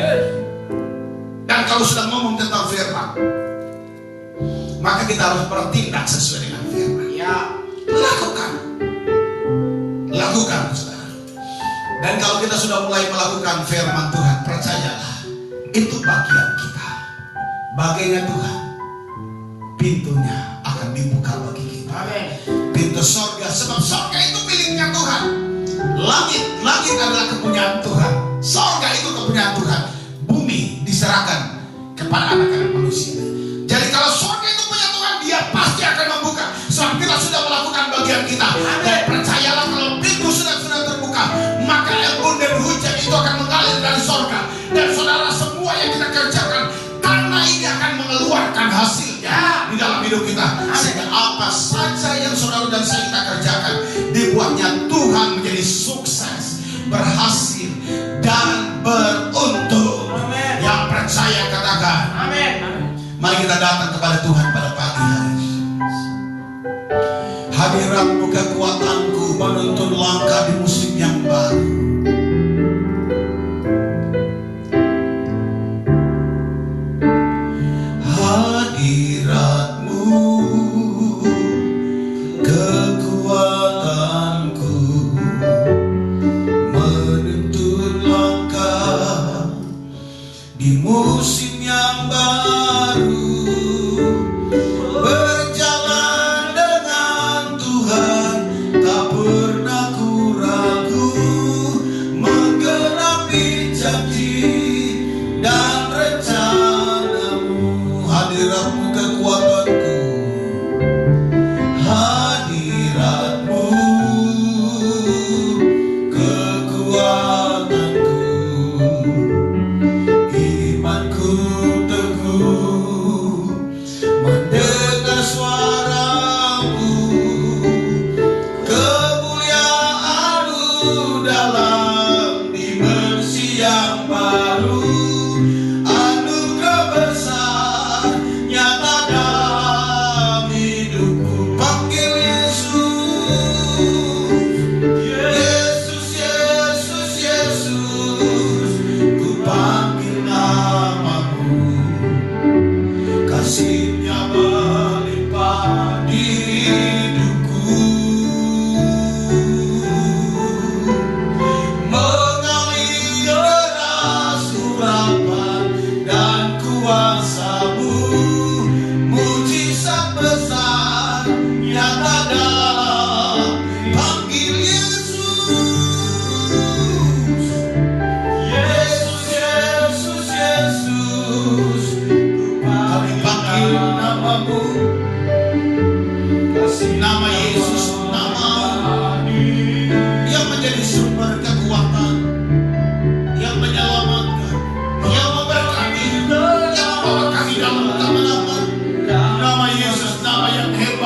Dan kalau sudah ngomong tentang firman, maka kita harus bertindak sesuai dengan firman. Lakukan, saudara. Dan kalau kita sudah mulai melakukan firman Tuhan, percayalah, itu bagian kita. Bagiannya Tuhan, pintunya akan dibuka bagi kita. Amin. Pintu sorga, sebab sorga itu miliknya Tuhan. Langit adalah kepunyaan Tuhan. Sorga itu kepunyaan Tuhan. Bumi diserahkan kepada anak-anak manusia. Jadi kalau sorga itu punya Tuhan, dia pasti akan membuka. Sebab kita sudah melakukan bagian kita. Dan percayalah, kalau pintu sudah terbuka, maka embun dan hujan itu akan mengalir dari sorga. Dan saudara, semua yang kita kerjakan, tanah ini akan mengeluarkan hasilnya di dalam hidup kita. Sehingga apa saja yang saudara dan saya kita kerjakan, dibuatnya Tuhan menjadi sukses, berhasil, dan beruntung. Amin. Yang percaya katakan Amin. mari kita datang kepada Tuhan pada pagi hari ini. Hadiratmu kekuatanku menuntun langkah di musim yang baru. Hadiratmu kekuatanku menuntun langkah di musim yang baru. Berjalan dengan Tuhan tak pernah ku ragu, menggenapi janji dan rencanamu. Hadiratmu kekuatanku, hadiratmu kekuatanku, imanku teguh mendengar suaramu, kemuliaanmu dalam dimensi yang baru, anugerah besar nyata dalam hidupku. Panggil Yesus, Yesus, Yesus, ku panggil namamu. Kasihnya melimpah di hidupku, mengalir deras urapan dan kuasa-Mu, mujizat besar nyata dalam. Panggil Yesus, Yesus, Yesus, kami panggil namamu. Nama Yesus, nama yang menjadi sumber kekuatan, yang menyelamatkan, yang memberkati, yang membawa kami dalam kemenangan. Nama Yesus, nama yang hebat.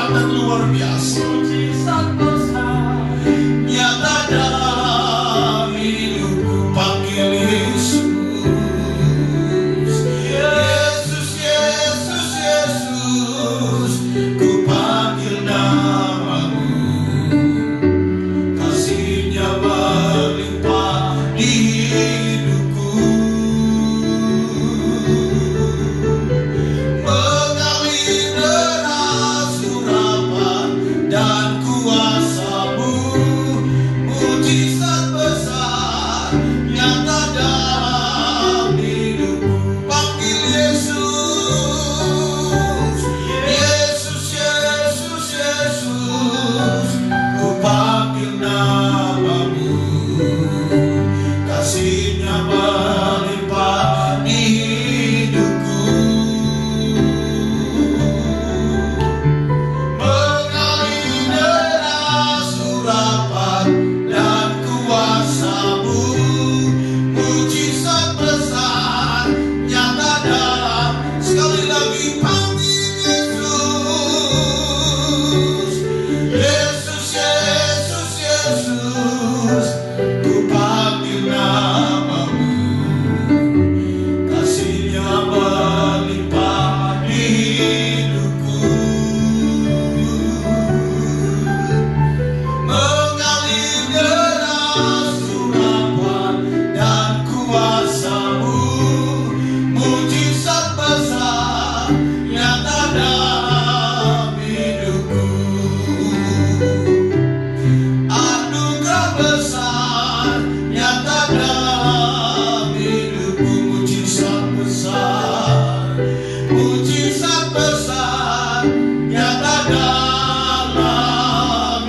dalam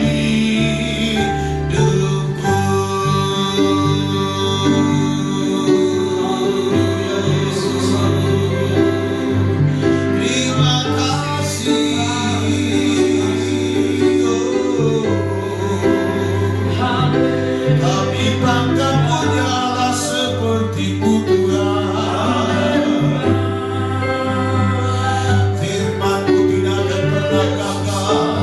hidupku. Terima kasih. Kami banggamu nyala seperti-Mu Tuhan. Firman-Mu tidak akan pernah gagal.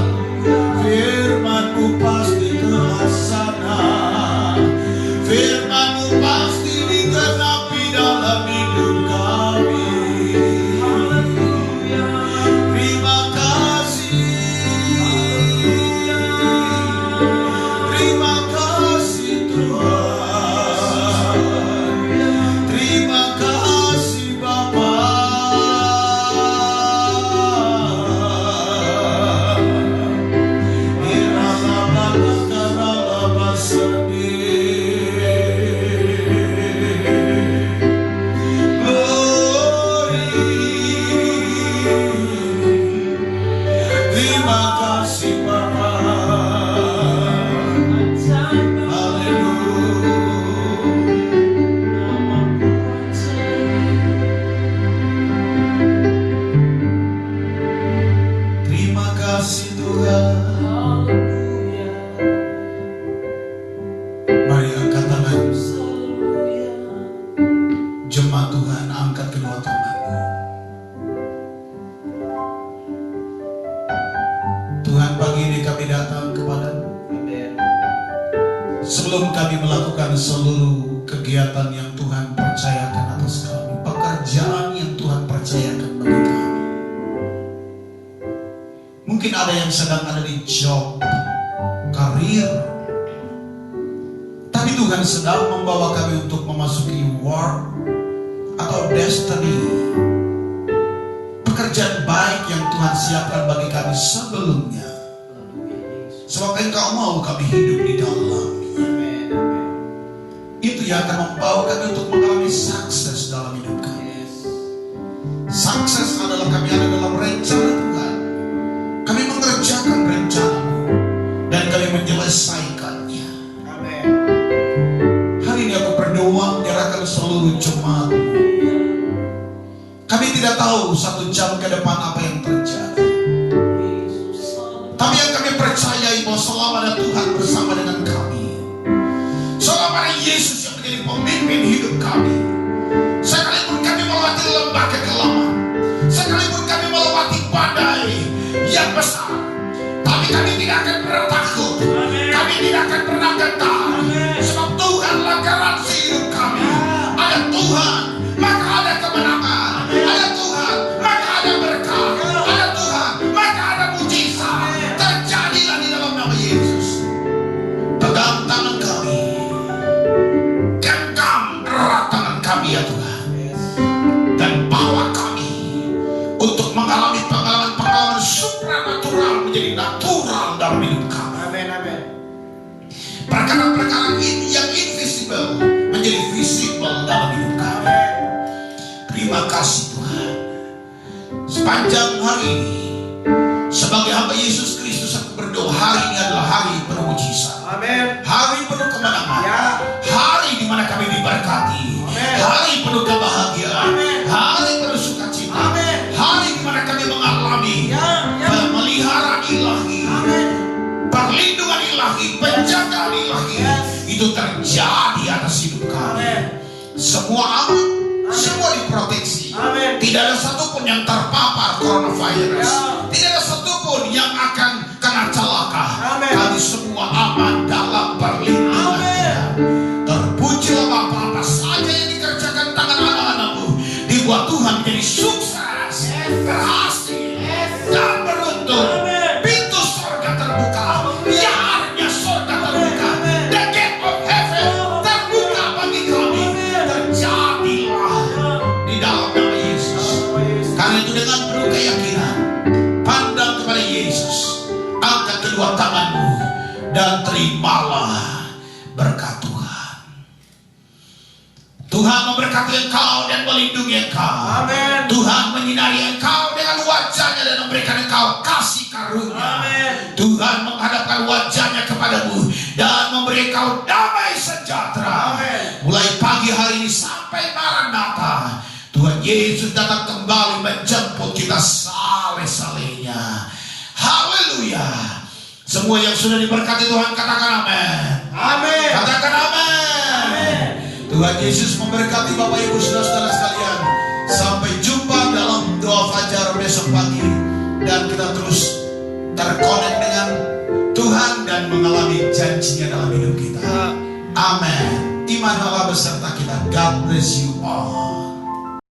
Firman-Mu pasti terlaksana. Firman-Mu pasti digenapi dalam hidup kami. Terima kasih. Terima kasih Tuhan. Terima kasih Bapa. Terima kasih Bapa. Terima kasih Tuhan. Mari angkat tangan. Jemaat Tuhan, angkat kedua tanganmu. Tuhan, pagi ini kami datang kepadamu. Sebelum kami melakukan seluruh kegiatan yang Tuhan percayakan atas kami, pekerjaan yang Tuhan percayakan bagi kami. Mungkin ada yang sedang ada di job, karir, tapi Tuhan sedang membawa kami untuk memasuki work atau destiny, pekerjaan baik yang Tuhan siapkan bagi kami sebelumnya. Sebab Engkau mau kami hidup di dalam. Itu yang akan membawa kami untuk mengalami sukses dalam hidup kami. Sukses adalah kami ada dalam rencana Tuhan. Kami mengerjakan rencana-Mu dan kami menyelesaikannya. Amin. Hari ini aku berdoa menyerahkan seluruh jemaat-Mu. Kami tidak tahu 1 jam ke depan apa yang terjadi. Tapi yang kami percayai bahwa selama ada Tuhan bersama dengan kami, selama ada Yesus yang menjadi pemimpin hidup kami, sekalipun kami melewati lembah kekelaman, sekalipun kami melewati badai yang besar, tapi kami tidak akan pernah takut. Kami tidak akan pernah gentar. Sebab Tuhanlah garansi hidup kami. Ada Tuhan, maka ada kemenangan. Ada Tuhan, maka ada berkah. Ada Tuhan, maka ada mujizat. Terjadilah di dalam nama Yesus. Pegang tangan kami, genggam erat tangan kami ya Tuhan, dan bawa kami untuk mengalami pengalaman-pengalaman supranatural menjadi natural dalam hidup kami. Amin. Amin. Perkara-perkara yang invisible menjadi visible dalam hidup kami. Terima kasih Tuhan. Sepanjang hari ini, sebagai hamba Yesus Kristus, aku berdoa hari ini adalah hari penuh mujizat. Amin. Hari penuh kemenangan. Ya. Hari di mana kami diberkati. Amin. Hari penuh kebahagiaan. Amin. Hari penuh sukacita. Amin. Hari di mana kami mengalami pemeliharaan ilahi. Amin. Perlindungan ilahi, penjagaan ilahi. Yes. Itu terjadi atas hidup kami. Amin. Semua aman, semua diproteksi. Amin. Tidak ada satupun yang terpapar coronavirus. Ya. Tidak ada satupun yang akan kena celaka. Amin. Kami semua aman dalam perlindungan. Terpujilah Bapa, apa saja yang dikerjakan tangan anak-anak-Mu dibuat Tuhan menjadi sukses, berhasil, dan beruntung. Pintu surga terbuka, biarnya surga terbuka, the gate of heaven terbuka bagi kami. Terjadilah di dalam nama Yesus. Karena itu dengan penuh keyakinan, pandang kepada Yesus, angkat kedua tanganmu dan terimalah berkat Tuhan. Tuhan memberkati engkau dan melindungi engkau. Amin. Tuhan menyinari engkau dengan wajahnya dan memberikan engkau kasih karunia. karunia. Amin. Tuhan menghadapkan wajahnya kepadamu dan memberi kau damai sejahtera. Amin. Mulai pagi hari ini sampai Maranatha, Tuhan Yesus datang kembali menjemput kita saleh-salehnya. Haleluya. Semua yang sudah diberkati Tuhan katakan amin. Amin. Katakan amin. Tuhan Yesus memberkati Bapak Ibu saudara-saudara sekalian. Sampai jumpa dalam doa fajar besok pagi. Dan kita terus terkonek dengan Tuhan dan mengalami janjinya dalam hidup kita. Amin. Iman Allah beserta kita. God bless you all.